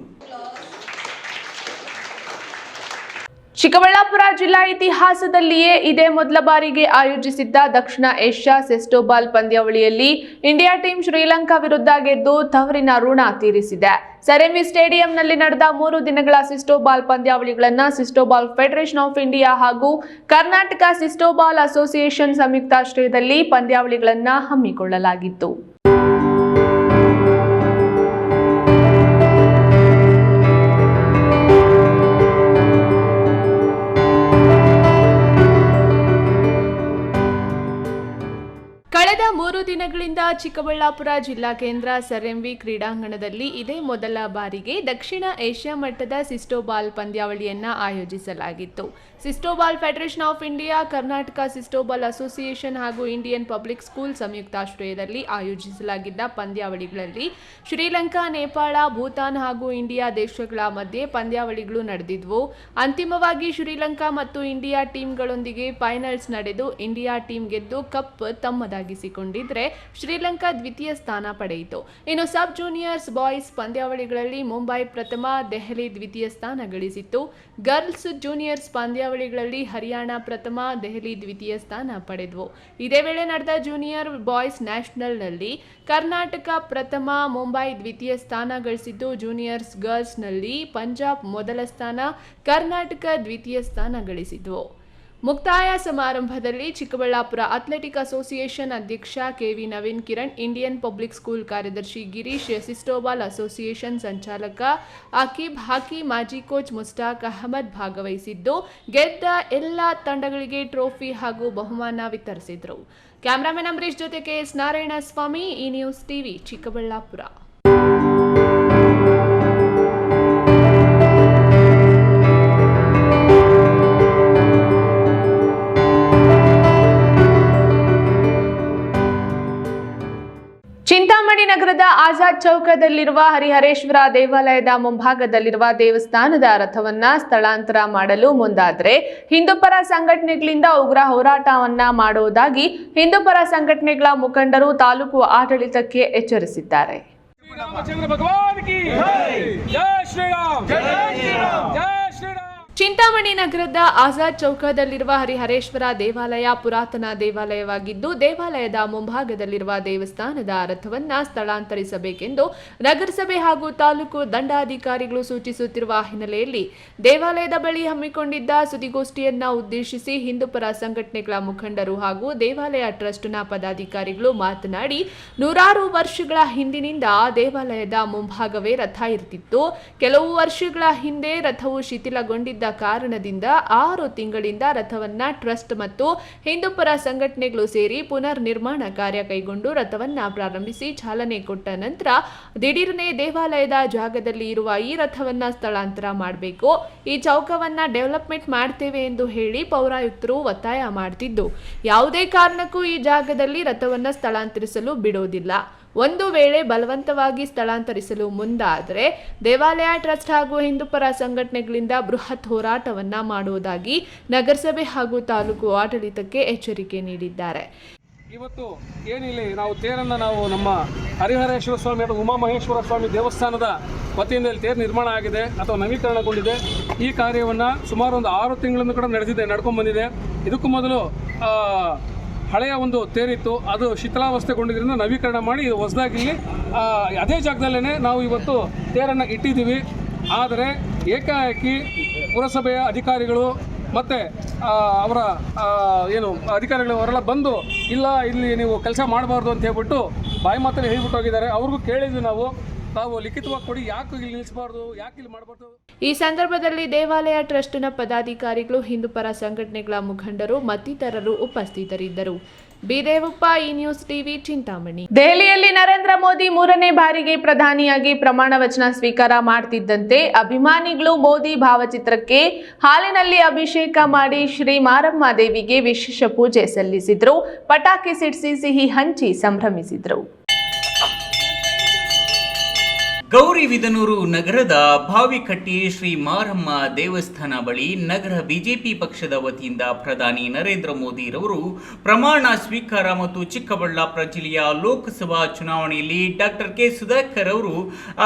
ಚಿಕ್ಕಬಳ್ಳಾಪುರ ಜಿಲ್ಲಾ ಇತಿಹಾಸದಲ್ಲಿಯೇ ಇದೇ ಮೊದಲ ಬಾರಿಗೆ ಆಯೋಜಿಸಿದ್ದ ದಕ್ಷಿಣ ಏಷ್ಯಾ ಸೆಸ್ಟೋಬಾಲ್ ಪಂದ್ಯಾವಳಿಯಲ್ಲಿ ಇಂಡಿಯಾ ಟೀಮ್ ಶ್ರೀಲಂಕಾ ವಿರುದ್ಧ ಗೆದ್ದು ತವರಿನ ಋಣ ತೀರಿಸಿದೆ. ಸೆರೆಮಿ ಸ್ಟೇಡಿಯಂನಲ್ಲಿ ನಡೆದ 3 ದಿನಗಳ ಸಿಸ್ಟೋಬಾಲ್ ಪಂದ್ಯಾವಳಿಗಳನ್ನು ಸಿಸ್ಟೋಬಾಲ್ ಫೆಡರೇಷನ್ ಆಫ್ ಇಂಡಿಯಾ ಹಾಗೂ ಕರ್ನಾಟಕ ಸಿಸ್ಟೋಬಾಲ್ ಅಸೋಸಿಯೇಷನ್ ಸಂಯುಕ್ತಾಶ್ರಯದಲ್ಲಿ ಪಂದ್ಯಾವಳಿಗಳನ್ನು ಹಮ್ಮಿಕೊಳ್ಳಲಾಗಿತ್ತು. ಕಳೆದ 3 ದಿನಗಳಿಂದ ಚಿಕ್ಕಬಳ್ಳಾಪುರ ಜಿಲ್ಲಾ ಕೇಂದ್ರ ಸೆರೆಂವಿ ಕ್ರೀಡಾಂಗಣದಲ್ಲಿ ಇದೇ ಮೊದಲ ಬಾರಿಗೆ ದಕ್ಷಿಣ ಏಷ್ಯಾ ಮಟ್ಟದ ಸಿಸ್ಟೋಬಾಲ್ ಪಂದ್ಯಾವಳಿಯನ್ನು ಆಯೋಜಿಸಲಾಗಿತ್ತು. Cestoball federation of India, Karnataka cestoball association ಹಾಗೂ ಇಂಡಿಯನ್ ಪಬ್ಲಿಕ್ ಸ್ಕೂಲ್ ಸಂಯುಕ್ತಾಶ್ರಯದಲ್ಲಿ ಆಯೋಜಿಸಲಾಗಿದ್ದ ಪಂದ್ಯಾವಳಿಗಳಲ್ಲಿ ಶ್ರೀಲಂಕಾ, ನೇಪಾಳ, ಭೂತಾನ್ ಹಾಗೂ ಇಂಡಿಯಾ ದೇಶಗಳ ಮಧ್ಯೆ ಪಂದ್ಯಾವಳಿಗಳು ನಡೆದಿದ್ವು. ಅಂತಿಮವಾಗಿ ಶ್ರೀಲಂಕಾ ಮತ್ತು ಇಂಡಿಯಾ ಟೀಮ್ಗಳೊಂದಿಗೆ ಫೈನಲ್ಸ್ ನಡೆದು ಇಂಡಿಯಾ ಟೀಮ್ ಗೆದ್ದು ಕಪ್ ತಮ್ಮದಾಗಿಸಿಕೊಂಡಿದ್ರೆ ಶ್ರೀಲಂಕಾ ದ್ವಿತೀಯ ಸ್ಥಾನ ಪಡೆಯಿತು. ಇನ್ನು ಸಬ್ ಜೂನಿಯರ್ಸ್ ಬಾಯ್ಸ್ ಪಂದ್ಯಾವಳಿಗಳಲ್ಲಿ ಮುಂಬೈ ಪ್ರಥಮ, ದೆಹಲಿ ದ್ವಿತೀಯ ಸ್ಥಾನ ಗಳಿಸಿತ್ತು. ಗರ್ಲ್ಸ್ ಜೂನಿಯರ್ಸ್ ಪಂದ್ಯಾವಳಿಗಳಲ್ಲಿ ಹರಿಯಾಣ ಪ್ರಥಮ, ದೆಹಲಿ ದ್ವಿತೀಯ ಸ್ಥಾನ ಪಡೆದವು. ಇದೇ ವೇಳೆ ನಡೆದ ಜೂನಿಯರ್ ಬಾಯ್ಸ್ ನ್ಯಾಷನಲ್ನಲ್ಲಿ ಕರ್ನಾಟಕ ಪ್ರಥಮ, ಮುಂಬೈ ದ್ವಿತೀಯ ಸ್ಥಾನ ಗಳಿಸಿದ್ದು, ಜೂನಿಯರ್ಸ್ ಗರ್ಲ್ಸ್ನಲ್ಲಿ ಪಂಜಾಬ್ ಮೊದಲ ಸ್ಥಾನ, ಕರ್ನಾಟಕ ದ್ವಿತೀಯ ಸ್ಥಾನ ಗಳಿಸಿದ್ವು. ಮುಕ್ತಾಯ ಸಮಾರಂಭದಲ್ಲಿ ಚಿಕ್ಕಬಳ್ಳಾಪುರ ಅಥ್ಲೆಟಿಕ್ ಅಸೋಸಿಯೇಷನ್ ಅಧ್ಯಕ್ಷ KV Naveen Kiran, Indian public school ಕಾರ್ಯದರ್ಶಿ ಗಿರೀಶ್, ಸಿಸ್ಟೋಬಾಲ್ ಅಸೋಸಿಯೇಷನ್ ಸಂಚಾಲಕ ಅಕೀಬ್, ಹಾಕಿ ಮಾಜಿ ಕೋಚ್ ಮುಸ್ತಾಕ್ ಅಹಮದ್ ಭಾಗವಹಿಸಿದ್ದು, ಗೆದ್ದ ಎಲ್ಲ ತಂಡಗಳಿಗೆ ಟ್ರೋಫಿ ಹಾಗೂ ಬಹುಮಾನ ವಿತರಿಸಿದರು. ಕ್ಯಾಮರಾಮನ್ ಅಂಬರೀಶ್ ಜೊತೆ ಕೆಎಸ್ ನಾರಾಯಣ ಸ್ವಾಮಿ, ಈ ನ್ಯೂಸ್ ಟಿವಿ, ಚಿಕ್ಕಬಳ್ಳಾಪುರ. ಚಿಂತಾಮಣಿ ನಗರದ ಆಜಾದ್ ಚೌಕದಲ್ಲಿರುವ ಹರಿಹರೇಶ್ವರ ದೇವಾಲಯದ ಮುಂಭಾಗದಲ್ಲಿರುವ ದೇವಸ್ಥಾನದ ರಥವನ್ನ ಸ್ಥಳಾಂತರ ಮಾಡಲು ಮುಂದಾದರೆ ಹಿಂದೂಪರ ಸಂಘಟನೆಗಳಿಂದ ಉಗ್ರ ಹೋರಾಟವನ್ನ ಮಾಡುವುದಾಗಿ ಹಿಂದೂಪರ ಸಂಘಟನೆಗಳ ಮುಖಂಡರು ತಾಲೂಕು ಆಡಳಿತಕ್ಕೆ ಎಚ್ಚರಿಸಿದ್ದಾರೆ. ಚಿಂತಾಮಣಿ ನಗರದ ಆಜಾದ್ ಚೌಕದಲ್ಲಿರುವ ಹರಿಹರೇಶ್ವರ ದೇವಾಲಯ ಪುರಾತನ ದೇವಾಲಯವಾಗಿದ್ದು, ದೇವಾಲಯದ ಮುಂಭಾಗದಲ್ಲಿರುವ ದೇವಸ್ಥಾನದ ರಥವನ್ನು ಸ್ಥಳಾಂತರಿಸಬೇಕೆಂದು ನಗರಸಭೆ ಹಾಗೂ ತಾಲೂಕು ದಂಡಾಧಿಕಾರಿಗಳು ಸೂಚಿಸುತ್ತಿರುವ ಹಿನ್ನೆಲೆಯಲ್ಲಿ ದೇವಾಲಯದ ಬಳಿ ಹಮ್ಮಿಕೊಂಡಿದ್ದ ಸುದ್ದಿಗೋಷ್ಠಿಯನ್ನ ಉದ್ದೇಶಿಸಿ ಹಿಂದೂಪರ ಸಂಘಟನೆಗಳ ಮುಖಂಡರು ಹಾಗೂ ದೇವಾಲಯ ಟ್ರಸ್ಟ್ನ ಪದಾಧಿಕಾರಿಗಳು ಮಾತನಾಡಿ, ನೂರಾರು ವರ್ಷಗಳ ಹಿಂದಿನಿಂದ ದೇವಾಲಯದ ಮುಂಭಾಗವೇ ರಥ ಇರ್ತಿತ್ತು. ಕೆಲವು ವರ್ಷಗಳ ಹಿಂದೆ ರಥವು ಶಿಥಿಲಗೊಂಡಿದ್ದ ಕಾರಣದಿಂದ 6 ತಿಂಗಳಿಂದ ರಥವನ್ನ ಟ್ರಸ್ಟ್ ಮತ್ತು ಹಿಂದೂಪರ ಸಂಘಟನೆಗಳು ಸೇರಿ ಪುನರ್ ನಿರ್ಮಾಣ ಕಾರ್ಯ ಕೈಗೊಂಡು ರಥವನ್ನ ಪ್ರಾರಂಭಿಸಿ ಚಾಲನೆ ಕೊಟ್ಟ ನಂತರ ದಿಢೀರನೆ ದೇವಾಲಯದ ಜಾಗದಲ್ಲಿ ಇರುವ ಈ ರಥವನ್ನ ಸ್ಥಳಾಂತರ ಮಾಡಬೇಕು, ಈ ಚೌಕವನ್ನ ಡೆವಲಪ್ಮೆಂಟ್ ಮಾಡ್ತೇವೆ ಎಂದು ಹೇಳಿ ಪೌರಾಯುಕ್ತರು ಒತ್ತಾಯ ಮಾಡ್ತಿದ್ದು, ಯಾವುದೇ ಕಾರಣಕ್ಕೂ ಈ ಜಾಗದಲ್ಲಿ ರಥವನ್ನ ಸ್ಥಳಾಂತರಿಸಲು ಬಿಡೋದಿಲ್ಲ. ಒಂದು ವೇಳೆ ಬಲವಂತವಾಗಿ ಸ್ಥಳಾಂತರಿಸಲು ಮುಂದಾದರೆ ದೇವಾಲಯ ಟ್ರಸ್ಟ್ ಹಾಗೂ ಹಿಂದೂಪರ ಸಂಘಟನೆಗಳಿಂದ ಬೃಹತ್ ಹೋರಾಟವನ್ನ ಮಾಡುವುದಾಗಿ ನಗರಸಭೆ ಹಾಗೂ ತಾಲೂಕು ಆಡಳಿತಕ್ಕೆ ಎಚ್ಚರಿಕೆ ನೀಡಿದ್ದಾರೆ. ಇವತ್ತು ಏನಿಲ್ಲ, ನಾವು ತೇರನ್ನು ನಮ್ಮ ಹರಿಹರೇಶ್ವರ ಸ್ವಾಮಿ ಅಥವಾ ಉಮಾಮಹೇಶ್ವರ ಸ್ವಾಮಿ ದೇವಸ್ಥಾನದ ವತಿಯಿಂದ ತೇರು ನಿರ್ಮಾಣ ಆಗಿದೆ ಅಥವಾ ನವೀಕರಣಗೊಂಡಿದೆ. ಈ ಕಾರ್ಯವನ್ನು ಸುಮಾರು ಒಂದು 6 ತಿಂಗಳಿಂದ ಕೂಡ ನಡ್ಕೊಂಡು ಬಂದಿದೆ. ಇದಕ್ಕೂ ಮೊದಲು ಹಳೆಯ ಒಂದು ತೇರಿತ್ತು, ಅದು ಶಿಥಿಲಾವಸ್ಥೆಗೊಂಡಿದ್ದರಿಂದ ನವೀಕರಣ ಮಾಡಿ ಇದು ಹೊಸದಾಗಿ ಇಲ್ಲಿ ಅದೇ ಜಾಗದಲ್ಲೇ ನಾವು ಇವತ್ತು ತೇರನ್ನು ಇಟ್ಟಿದ್ದೀವಿ. ಆದರೆ ಏಕಾಏಕಿ ಪುರಸಭೆಯ ಅಧಿಕಾರಿಗಳು ಮತ್ತು ಅವರ ಅಧಿಕಾರಿಗಳು ಅವರೆಲ್ಲ ಬಂದು ಇಲ್ಲ ಇಲ್ಲಿ ನೀವು ಕೆಲಸ ಮಾಡಬಾರ್ದು ಅಂತ ಹೇಳ್ಬಿಟ್ಟು ಬಾಯಿ ಮಾತಲ್ಲಿ ಹೇಳ್ಬಿಟ್ಟು ಹೋಗಿದ್ದಾರೆ. ಅವ್ರಿಗೂ ಕೇಳಿದ್ವಿ ನಾವು, ತಾವು ಲಿಖಿತವಾಗಿ ಕೊಡಿ, ಯಾಕೆ ಇಲ್ಲಿ ನಿಲ್ಲಿಸಬಾರ್ದು, ಯಾಕೆ ಇಲ್ಲಿ ಮಾಡಬಾರ್ದು. ಈ ಸಂದರ್ಭದಲ್ಲಿ ದೇವಾಲಯ ಟ್ರಸ್ಟ್ನ ಪದಾಧಿಕಾರಿಗಳು, ಹಿಂದೂ ಪರ ಸಂಘಟನೆಗಳ ಮುಖಂಡರು ಮತ್ತಿತರರು ಉಪಸ್ಥಿತರಿದ್ದರು. ಬಿದೇವಪ್ಪ, ಈ ನ್ಯೂಸ್ ಟಿವಿ, ಚಿಂತಾಮಣಿ. ದೆಹಲಿಯಲ್ಲಿ ನರೇಂದ್ರ ಮೋದಿ 3ನೇ ಬಾರಿಗೆ ಪ್ರಧಾನಿಯಾಗಿ ಪ್ರಮಾಣ ವಚನ ಸ್ವೀಕಾರ ಮಾಡ್ತಿದ್ದಂತೆ ಅಭಿಮಾನಿಗಳು ಮೋದಿ ಭಾವಚಿತ್ರಕ್ಕೆ ಹಾಲಿನಲ್ಲಿ ಅಭಿಷೇಕ ಮಾಡಿ ಶ್ರೀ ಮಾರಮ್ಮ ದೇವಿಗೆ ವಿಶೇಷ ಪೂಜೆ ಸಲ್ಲಿಸಿದ್ರು. ಪಟಾಕಿ ಸಿಡಿಸಿ ಸಿಹಿ ಹಂಚಿ ಸಂಭ್ರಮಿಸಿದ್ರು. ಗೌರಿಬಿದನೂರು ನಗರದ ಭಾವಿಕಟ್ಟಿ ಶ್ರೀ ಮಾರಮ್ಮ ದೇವಸ್ಥಾನ ಬಳಿ ನಗರ ಬಿಜೆಪಿ ಪಕ್ಷದ ವತಿಯಿಂದ ಪ್ರಧಾನಿ ನರೇಂದ್ರ ಮೋದಿ ರವರು ಪ್ರಮಾಣ ಸ್ವೀಕಾರ ಮತ್ತು ಚಿಕ್ಕಬಳ್ಳಾಪುರ ಜಿಲ್ಲೆಯ ಲೋಕಸಭಾ ಚುನಾವಣೆಯಲ್ಲಿ ಡಾಕ್ಟರ್ ಕೆ ಸುಧಾಕರ್ ಅವರು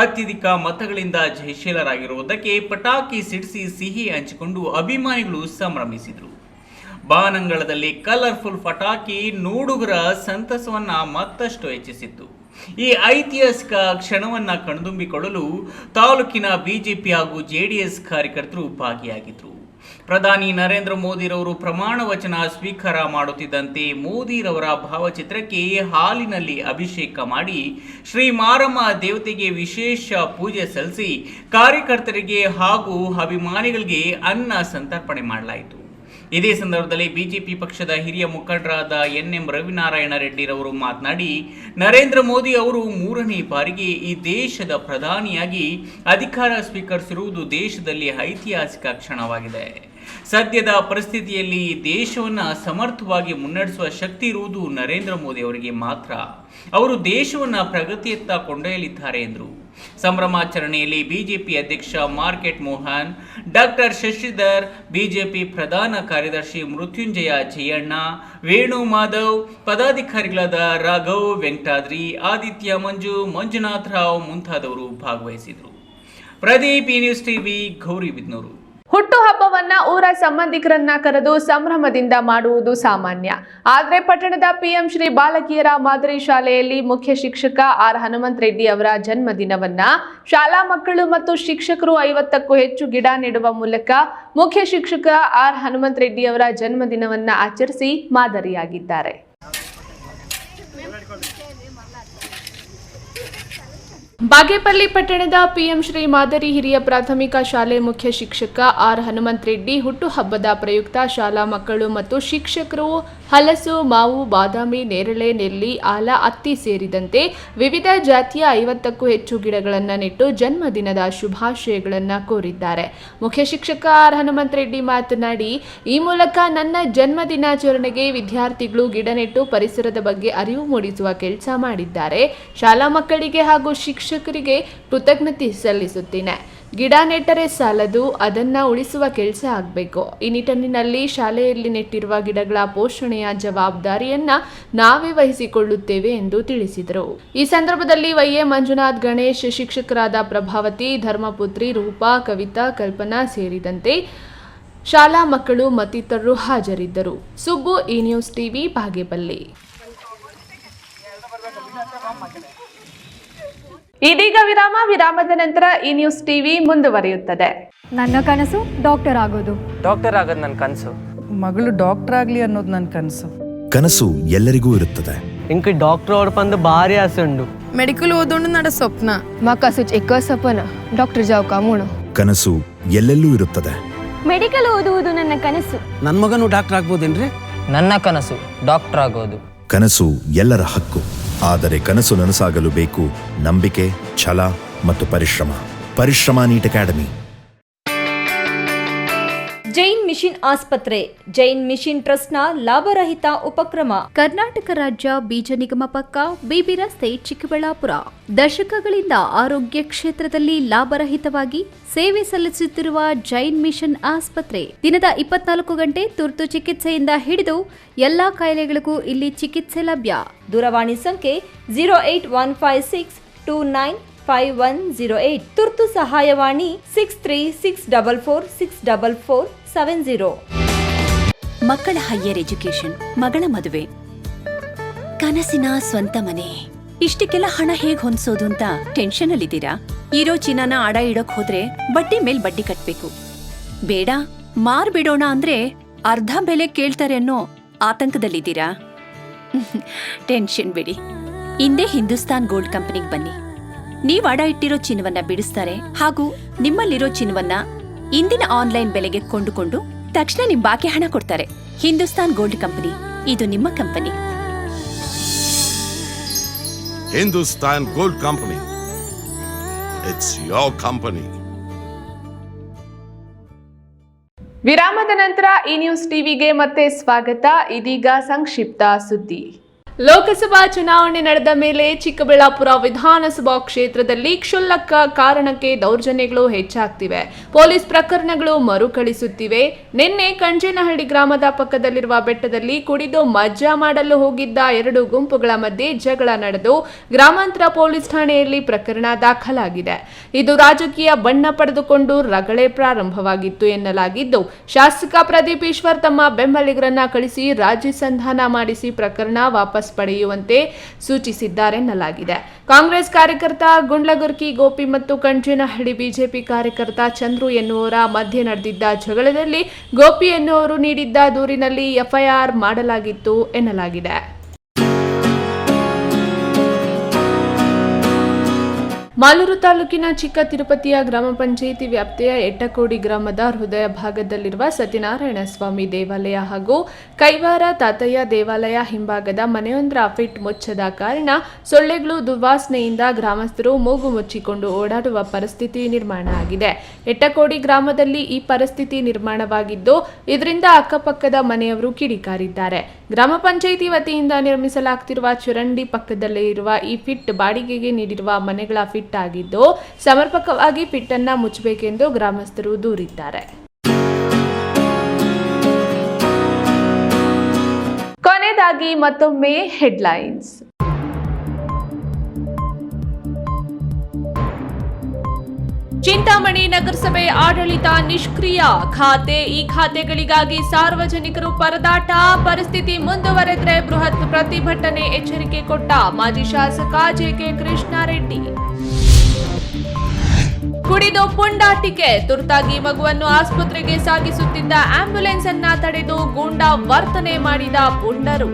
ಅತ್ಯಧಿಕ ಮತಗಳಿಂದ ಜಯಶೀಲರಾಗಿರುವುದಕ್ಕೆ ಪಟಾಕಿ ಸಿಡಿಸಿ ಸಿಹಿ ಹಂಚಿಕೊಂಡು ಅಭಿಮಾನಿಗಳು ಸಂಭ್ರಮಿಸಿದರು. ಬಾನಂಗಳದಲ್ಲಿ ಕಲರ್ಫುಲ್ ಪಟಾಕಿ ನೋಡುಗರ ಸಂತಸವನ್ನ ಮತ್ತಷ್ಟು ಹೆಚ್ಚಿಸಿತ್ತು. ಈ ಐತಿಹಾಸಿಕ ಕ್ಷಣವನ್ನ ಕಣ್ತುಂಬಿಕೊಳ್ಳಲು ತಾಲೂಕಿನ ಬಿಜೆಪಿ ಹಾಗೂ ಜೆಡಿಎಸ್ ಕಾರ್ಯಕರ್ತರು ಭಾಗಿಯಾಗಿದ್ದರು. ಪ್ರಧಾನಿ ನರೇಂದ್ರ ಮೋದಿರವರು ಪ್ರಮಾಣ ವಚನ ಸ್ವೀಕಾರ ಮಾಡುತ್ತಿದ್ದಂತೆ ಮೋದಿರವರ ಭಾವಚಿತ್ರಕ್ಕೆ ಹಾಲಿನಲ್ಲಿ ಅಭಿಷೇಕ ಮಾಡಿ ಶ್ರೀ ಮಾರಮ್ಮ ದೇವತೆಗೆ ವಿಶೇಷ ಪೂಜೆ ಸಲ್ಲಿಸಿ ಕಾರ್ಯಕರ್ತರಿಗೆ ಹಾಗೂ ಅಭಿಮಾನಿಗಳಿಗೆ ಅನ್ನ ಸಂತರ್ಪಣೆ ಮಾಡಲಾಯಿತು. ಇದೇ ಸಂದರ್ಭದಲ್ಲಿ ಬಿಜೆಪಿ ಪಕ್ಷದ ಹಿರಿಯ ಮುಖಂಡರಾದ ಎನ್.ಎಂ. ರವಿನಾರಾಯಣ ರೆಡ್ಡಿರವರು ಮಾತನಾಡಿ, ನರೇಂದ್ರ ಮೋದಿ ಅವರು 3ನೇ ಬಾರಿಗೆ ಈ ದೇಶದ ಪ್ರಧಾನಿಯಾಗಿ ಅಧಿಕಾರ ಸ್ವೀಕರಿಸಿರುವುದು ದೇಶದಲ್ಲಿ ಐತಿಹಾಸಿಕ ಕ್ಷಣವಾಗಿದೆ. ಸದ್ಯದ ಪರಿಸ್ಥಿತಿಯಲ್ಲಿ ದೇಶವನ್ನು ಸಮರ್ಥವಾಗಿ ಮುನ್ನಡೆಸುವ ಶಕ್ತಿ ಇರುವುದು ನರೇಂದ್ರ ಮೋದಿ ಅವರಿಗೆ ಮಾತ್ರ. ಅವರು ದೇಶವನ್ನು ಪ್ರಗತಿಯತ್ತ ಕೊಂಡೊಯ್ಯಲಿದ್ದಾರೆ ಎಂದರು. ಸಂಭ್ರಮಾಚರಣೆಯಲ್ಲಿ ಬಿಜೆಪಿ ಅಧ್ಯಕ್ಷ market Mohan, doctor Shashidhar, BJP ಪ್ರಧಾನ ಕಾರ್ಯದರ್ಶಿ ಮೃತ್ಯುಂಜಯ ಜಯಣ್ಣ, ವೇಣು ಮಾಧವ್, ಪದಾಧಿಕಾರಿಗಳಾದ ರಾಘವ್, ವೆಂಕಟಾದ್ರಿ, ಆದಿತ್ಯ ಮಂಜು, ಮಂಜುನಾಥ್ ರಾವ್ ಮುಂತಾದವರು ಭಾಗವಹಿಸಿದರು. ಪ್ರದೀಪ್, ಈ ನ್ಯೂಸ್ ಟಿವಿ, ಗೌರಿಬಿದನೂರು. ಹುಟ್ಟುಹಬ್ಬವನ್ನ ಊರ ಸಂಬಂಧಿಕರನ್ನ ಕರೆದು ಸಂಭ್ರಮದಿಂದ ಮಾಡುವುದು ಸಾಮಾನ್ಯ. ಆದರೆ ಪಟ್ಟಣದ ಪಿಎಂ ಶ್ರೀ ಬಾಲಕಿಯರ ಮಾದರಿ ಶಾಲೆಯಲ್ಲಿ ಮುಖ್ಯ ಶಿಕ್ಷಕ ಆರ್ ಹನುಮಂತ ರೆಡ್ಡಿ ಅವರ ಜನ್ಮದಿನವನ್ನ ಶಾಲಾ ಮಕ್ಕಳು ಮತ್ತು ಶಿಕ್ಷಕರು 50ಕ್ಕೂ ಹೆಚ್ಚು ಗಿಡ ನೆಡುವ ಮೂಲಕ ಮುಖ್ಯ ಶಿಕ್ಷಕ ಆರ್ ಹನುಮಂತ ರೆಡ್ಡಿ ಅವರ ಜನ್ಮದಿನವನ್ನ ಆಚರಿಸಿ ಮಾದರಿಯಾಗಿದ್ದಾರೆ. ಬಾಗೇಪಲ್ಲಿ ಪಟ್ಟಣದ ಪಿಎಂ ಶ್ರೀ ಮಾದರಿ ಹಿರಿಯ ಪ್ರಾಥಮಿಕ ಶಾಲೆ ಮುಖ್ಯ ಶಿಕ್ಷಕ ಆರ್ ಹನುಮಂತ ರೆಡ್ಡಿ ಹುಟ್ಟುಹಬ್ಬದ ಪ್ರಯುಕ್ತ ಶಾಲಾ ಮಕ್ಕಳು ಮತ್ತು ಶಿಕ್ಷಕರು ಹಲಸು, ಮಾವು, ಬಾದಾಮಿ, ನೇರಳೆ, ನೆಲ್ಲಿ, ಆಲ, ಹತ್ತಿ ಸೇರಿದಂತೆ ವಿವಿಧ ಜಾತಿಯ 50ಕ್ಕೂ ಹೆಚ್ಚು ಗಿಡಗಳನ್ನು ನೆಟ್ಟು ಜನ್ಮದಿನದ ಶುಭಾಶಯಗಳನ್ನು ಕೋರಿದ್ದಾರೆ. ಮುಖ್ಯ ಶಿಕ್ಷಕ ಆರ್ ಹನುಮಂತ ರೆಡ್ಡಿ ಮಾತನಾಡಿ, ಈ ಮೂಲಕ ನನ್ನ ಜನ್ಮದಿನಾಚರಣೆಗೆ ವಿದ್ಯಾರ್ಥಿಗಳು ಗಿಡ ನೆಟ್ಟು ಪರಿಸರದ ಬಗ್ಗೆ ಅರಿವು ಮೂಡಿಸುವ ಕೆಲಸ ಮಾಡಿದ್ದಾರೆ. ಶಾಲಾ ಮಕ್ಕಳಿಗೆ ಹಾಗೂ ಶಿಕ್ಷಕರಿಗೆ ಕೃತಜ್ಞತೆ ಸಲ್ಲಿಸುತ್ತೇನೆ. ಗಿಡ ನೆಟ್ಟರೆ ಸಾಲದು, ಅದನ್ನ ಉಳಿಸುವ ಕೆಲಸ ಆಗಬೇಕು. ಈ ನಿಟ್ಟಿನಲ್ಲಿ ಶಾಲೆಯಲ್ಲಿ ನೆಟ್ಟಿರುವ ಗಿಡಗಳ ಪೋಷಣೆಯ ಜವಾಬ್ದಾರಿಯನ್ನ ನಾವೇ ವಹಿಸಿಕೊಳ್ಳುತ್ತೇವೆ ಎಂದು ತಿಳಿಸಿದರು. ಈ ಸಂದರ್ಭದಲ್ಲಿ ವೈಎ ಮಂಜುನಾಥ್, ಗಣೇಶ್, ಶಿಕ್ಷಕರಾದ ಪ್ರಭಾವತಿ, ಧರ್ಮಪುತ್ರಿ, ರೂಪಾ, ಕವಿತಾ, ಕಲ್ಪನಾ ಸೇರಿದಂತೆ ಶಾಲಾ ಮಕ್ಕಳು ಮತ್ತಿತರರು ಹಾಜರಿದ್ದರು. ಸುಬ್ಬು, ಈ ನ್ಯೂಸ್ ಟಿವಿ, ಬಾಗೇಪಲ್ಲಿ. ಇದೀಗ ವಿರಾಮದ ನಂತರ ಈ ನ್ಯೂಸ್ ಟಿವಿ ಮುಂದುವರಿಯುತ್ತದೆ. ನನ್ನ ಕನಸು ಡಾಕ್ಟರ್ ಆಗೋದು. ಡಾಕ್ಟರ್ ಆಗೋದು ನನ್ನ ಕನಸು. ಮಗಳು ಡಾಕ್ಟರ್ ಆಗ್ಲಿ ಅನ್ನೋದು ನನ್ನ ಕನಸು. ಕನಸು ಎಲ್ಲರಿಗೂ ಇರುತ್ತದೆ. ಇಂಕ ಡಾಕ್ಟರ್ ಓಡ್ಪಂದು ಭಾರಿ ಆಸೆ ಉಂಡು. ಮೆಡಿಕಲ್ ಓದೋಣ ನಡ ಸ್ವಪ್ನ. ಮಕಸು ಚಿಕ್ಕ ಸಪನ ಡಾಕ್ಟರ್ ಜಾವ್ ಕಾಮೂಣ. ಕನಸು ಎಲ್ಲೆಲ್ಲೂ ಇರುತ್ತದೆ. ಮೆಡಿಕಲ್ ಓದುವುದು ನನ್ನ ಕನಸು. ನನ್ನ ಮಗನು ಡಾಕ್ಟರ್ ಆಗ್ಬೋದೇನ್ರಿ? ನನ್ನ ಕನಸು ಡಾಕ್ಟರ್ ಆಗೋದು. ಕನಸು ಎಲ್ಲರ ಹಕ್ಕು. ಆದರೆ ಕನಸು ನನಸಾಗಲು ಬೇಕು ನಂಬಿಕೆ, ಛಲ ಮತ್ತು ಪರಿಶ್ರಮ. Neat academy. ಜೈನ್ ಮಿಷನ್ ಆಸ್ಪತ್ರೆ, ಜೈನ್ ಮಿಷನ್ ಟ್ರಸ್ಟ್ನ ಲಾಭರಹಿತ ಉಪಕ್ರಮ. ಕರ್ನಾಟಕ ರಾಜ್ಯ ಬೀಜ ನಿಗಮ ಪಕ್ಕ, ಬಿಬಿ ರಸ್ತೆ, ಚಿಕ್ಕಬಳ್ಳಾಪುರ. ದಶಕಗಳಿಂದ ಆರೋಗ್ಯ ಕ್ಷೇತ್ರದಲ್ಲಿ ಲಾಭರಹಿತವಾಗಿ ಸೇವೆ ಸಲ್ಲಿಸುತ್ತಿರುವ ಜೈನ್ ಮಿಷನ್ ಆಸ್ಪತ್ರೆ ದಿನದ 24 ಗಂಟೆ ತುರ್ತು ಚಿಕಿತ್ಸೆಯಿಂದ ಹಿಡಿದು ಎಲ್ಲಾ ಕಾಯಿಲೆಗಳಿಗೂ ಇಲ್ಲಿ ಚಿಕಿತ್ಸೆ ಲಭ್ಯ. ದೂರವಾಣಿ ಸಂಖ್ಯೆ 08156295108. ತುರ್ತು ಸಹಾಯವಾಣಿ 6364464470. ಮಕ್ಕಳ ಹೈಯರ್ ಎಜುಕೇಶನ್, ಮಗಳ ಮದುವೆ, ಕನಸಿನ ಸ್ವಂತ ಮನೆ, ಇಷ್ಟಕ್ಕೆಲ್ಲ ಹಣ ಹೇಗ್ ಹೊಂದಿಸೋದು ಅಂತ ಟೆನ್ಷನ್ ಅಲ್ಲಿದ್ದೀರಾ? ಇರೋ ಚಿನ್ನನ ಅಡ ಇಡೋಕ್ ಹೋದ್ರೆ ಬಡ್ಡಿ ಮೇಲ್ ಬಡ್ಡಿ ಕಟ್ಬೇಕು. ಬೇಡ, ಮಾರ್ಬಿಡೋಣ ಅಂದ್ರೆ ಅರ್ಧ ಬೆಲೆ ಕೇಳ್ತಾರೆ ಅನ್ನೋ ಆತಂಕದಲ್ಲಿದ್ದೀರಾ? ಟೆನ್ಷನ್ ಬಿಡಿ, ಹಿಂದೆ ಹಿಂದೂಸ್ತಾನ್ ಗೋಲ್ಡ್ ಕಂಪನಿಗೆ ಬನ್ನಿ. ನೀವ್ ಅಡ ಇಟ್ಟಿರೋ ಚಿನ್ನವನ್ನ ಬಿಡಿಸ್ತಾರೆ ಹಾಗೂ ನಿಮ್ಮಲ್ಲಿರೋ ಚಿನ್ನವನ್ನ ಇಂದಿನ ಆನ್ಲೈನ್ ಬೆಲೆಗೆ ಕೊಂಡುಕೊಂಡು ತಕ್ಷಣ ನಿಮ್ ಬಾಕಿ ಹಣ ಕೊಡ್ತಾರೆ. ಹಿಂದೂಸ್ತಾನ್ ಗೋಲ್ಡ್ ಕಂಪನಿ, ಇದು ನಿಮ್ಮ company. Hindustan gold company, it's your company. ವಿರಾಮದ ನಂತರ ಈ ನ್ಯೂಸ್ ಟಿವಿಗೆ ಮತ್ತೆ ಸ್ವಾಗತ. ಇದೀಗ ಸಂಕ್ಷಿಪ್ತ ಸುದ್ದಿ. ಲೋಕಸಭಾ ಚುನಾವಣೆ ನಡೆದ ಮೇಲೆ ಚಿಕ್ಕಬಳ್ಳಾಪುರ ವಿಧಾನಸಭಾ ಕ್ಷೇತ್ರದಲ್ಲಿ ಕ್ಷುಲ್ಲಕ ಕಾರಣಕ್ಕೆ ದೌರ್ಜನ್ಯಗಳು ಹೆಚ್ಚಾಗ್ತಿವೆ. ಪೊಲೀಸ್ ಪ್ರಕರಣಗಳು ಮರುಕಳಿಸುತ್ತಿವೆ. ನಿನ್ನೆ ಕಂಜೇನಹಳ್ಳಿ ಗ್ರಾಮದ ಪಕ್ಕದಲ್ಲಿರುವ ಬೆಟ್ಟದಲ್ಲಿ ಕುಡಿದು ಮಜ್ಜಾ ಮಾಡಲು ಹೋಗಿದ್ದ 2 ಗುಂಪುಗಳ ಮಧ್ಯೆ ಜಗಳ ನಡೆದು ಗ್ರಾಮಾಂತರ ಪೊಲೀಸ್ ಠಾಣೆಯಲ್ಲಿ ಪ್ರಕರಣ ದಾಖಲಾಗಿದೆ. ಇದು ರಾಜಕೀಯ ಬಣ್ಣ ಪಡೆದುಕೊಂಡು ರಗಳೆ ಪ್ರಾರಂಭವಾಗಿತ್ತು ಎನ್ನಲಾಗಿದ್ದು, ಶಾಸಕ ಪ್ರದೀಪ್ ಈಶ್ವರ್ ತಮ್ಮ ಬೆಂಬಲಿಗರನ್ನ ಕಳಿಸಿ ರಾಜಿ ಸಂಧಾನ ಮಾಡಿಸಿ ಪ್ರಕರಣ ವಾಪಸ್ ಪಡೆಯುವಂತೆ ಸೂಚಿಸಿದ್ದಾರೆನ್ನಲಾಗಿದೆ. ಕಾಂಗ್ರೆಸ್ ಕಾರ್ಯಕರ್ತ ಗುಂಡ್ಲಗುರ್ಕಿ ಗೋಪಿ ಮತ್ತು ಕಂಜೇನಹಳ್ಳಿ ಬಿಜೆಪಿ ಕಾರ್ಯಕರ್ತ ಚಂದ್ರು ಎನ್ನುವರ ಮಧ್ಯೆ ನಡೆದಿದ್ದ ಜಗಳದಲ್ಲಿ ಗೋಪಿ ಎನ್ನುವರು ನೀಡಿದ್ದ ದೂರಿನಲ್ಲಿ ಎಫ್ಐಆರ್ ಮಾಡಲಾಗಿತ್ತು ಎನ್ನಲಾಗಿದೆ. ಮಾಲೂರು ತಾಲೂಕಿನ ಚಿಕ್ಕ ತಿರುಪತಿಯ ಗ್ರಾಮ ಪಂಚಾಯಿತಿ ವ್ಯಾಪ್ತಿಯ ಎಟ್ಟಕೋಡಿ ಗ್ರಾಮದ ಹೃದಯ ಭಾಗದಲ್ಲಿರುವ ಸತ್ಯನಾರಾಯಣ ಸ್ವಾಮಿ ದೇವಾಲಯ ಹಾಗೂ ಕೈವಾರ ತಾತಯ್ಯ ದೇವಾಲಯ ಹಿಂಭಾಗದ ಮನೆಯೊಂದರ ಫಿಟ್ ಮುಚ್ಚದ ಕಾರಣ ಸೊಳ್ಳೆಗಳು ದುರ್ವಾಸನೆಯಿಂದ ಗ್ರಾಮಸ್ಥರು ಮೂಗು ಮುಚ್ಚಿಕೊಂಡು ಓಡಾಡುವ ಪರಿಸ್ಥಿತಿ ನಿರ್ಮಾಣ ಆಗಿದೆ. ಎಟ್ಟಕೋಡಿ ಗ್ರಾಮದಲ್ಲಿ ಈ ಪರಿಸ್ಥಿತಿ ನಿರ್ಮಾಣವಾಗಿದ್ದು, ಇದರಿಂದ ಅಕ್ಕಪಕ್ಕದ ಮನೆಯವರು ಕಿಡಿಕಾರಿದ್ದಾರೆ. ಗ್ರಾಮ ಪಂಚಾಯಿತಿ ವತಿಯಿಂದ ನಿರ್ಮಿಸಲಾಗುತ್ತಿರುವ ಚರಂಡಿ ಪಕ್ಕದಲ್ಲೇ ಇರುವ ಈ ಫಿಟ್ ಬಾಡಿಗೆಗೆ ನೀಡಿರುವ ಮನೆಗಳ ಫಿಟ್ ಆಗಿದ್ದು, ಸಮರ್ಪಕವಾಗಿ ಫಿಟ್ ಅನ್ನ ಮುಚ್ಚಬೇಕೆಂದು ಗ್ರಾಮಸ್ಥರು ದೂರಿದ್ದಾರೆ. ಕೊನೆಯದಾಗಿ ಮತ್ತೊಮ್ಮೆ ಹೆಡ್ಲೈನ್ಸ್. ಚಿಂತಾಮಣಿ ನಗರಸಭೆ ಆಡಳಿತ ನಿಷ್ಕ್ರಿಯ. ಈ ಖಾತೆಗಳಿಗಾಗಿ ಸಾರ್ವಜನಿಕರು ಪರದಾಟ. ಪರಿಸ್ಥಿತಿ ಮುಂದುವರೆದರೆ ಬೃಹತ್ ಪ್ರತಿಭಟನೆ ಎಚ್ಚರಿಕೆ ಕೊಟ್ಟ ಮಾಜಿ ಶಾಸಕ ಜೆಕೆ ಕೃಷ್ಣಾರೆಡ್ಡಿ. ಕುಡಿದು ಪುಂಡಾಟಿಕೆ. ತುರ್ತಾಗಿ ಮಗುವನ್ನು ಆಸ್ಪತ್ರೆಗೆ ಸಾಗಿಸುತ್ತಿದ್ದ ಆಂಬ್ಯುಲೆನ್ಸ್ ಅನ್ನ ತಡೆದು ಗೂಂಡಾ ವರ್ತನೆ ಮಾಡಿದ ಪುಂಡರು.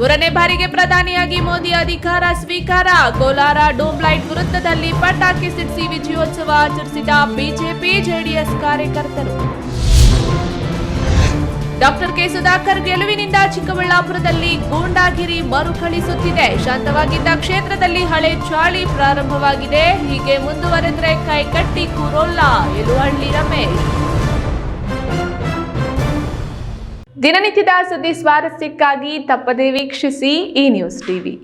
3ನೇ ಬಾರಿಗೆ ಪ್ರಧಾನಿಯಾಗಿ ಮೋದಿ ಅಧಿಕಾರ ಸ್ವೀಕಾರ. ಕೋಲಾರ ಡೂಮ್ ಲೈಟ್ ವೃತ್ತದಲ್ಲಿ ಪಟಾಕಿ ಸಿಡಿಸಿ ವಿಜಯೋತ್ಸವ ಆಚರಿಸಿದ ಬಿಜೆಪಿ ಜೆಡಿಎಸ್ ಕಾರ್ಯಕರ್ತರು. ಡಾಕ್ಟರ್ ಕೆ ಸುಧಾಕರ್ ಗೆಲುವಿನಿಂದ ಚಿಕ್ಕಬಳ್ಳಾಪುರದಲ್ಲಿ ಗೂಂಡಾಗಿರಿ ಮರುಕಳಿಸುತ್ತಿದೆ. ಶಾಂತವಾಗಿದ್ದ ಕ್ಷೇತ್ರದಲ್ಲಿ ಹಳೆ ಚಾಳಿ ಪ್ರಾರಂಭವಾಗಿದೆ. ಹೀಗೆ ಮುಂದುವರೆದರೆ ಕೈಕಟ್ಟಿ ಕೂರೋಲ್ಲ. ಯಲುಹಳ್ಳಿ ರಮೇಶ್. ದಿನನಿತ್ಯದ ಸುದ್ದಿ ಸ್ವಾರಸ್ಯಕ್ಕಾಗಿ ತಪ್ಪದೇ ವೀಕ್ಷಿಸಿ ಈ ನ್ಯೂಸ್ ಟಿವಿ.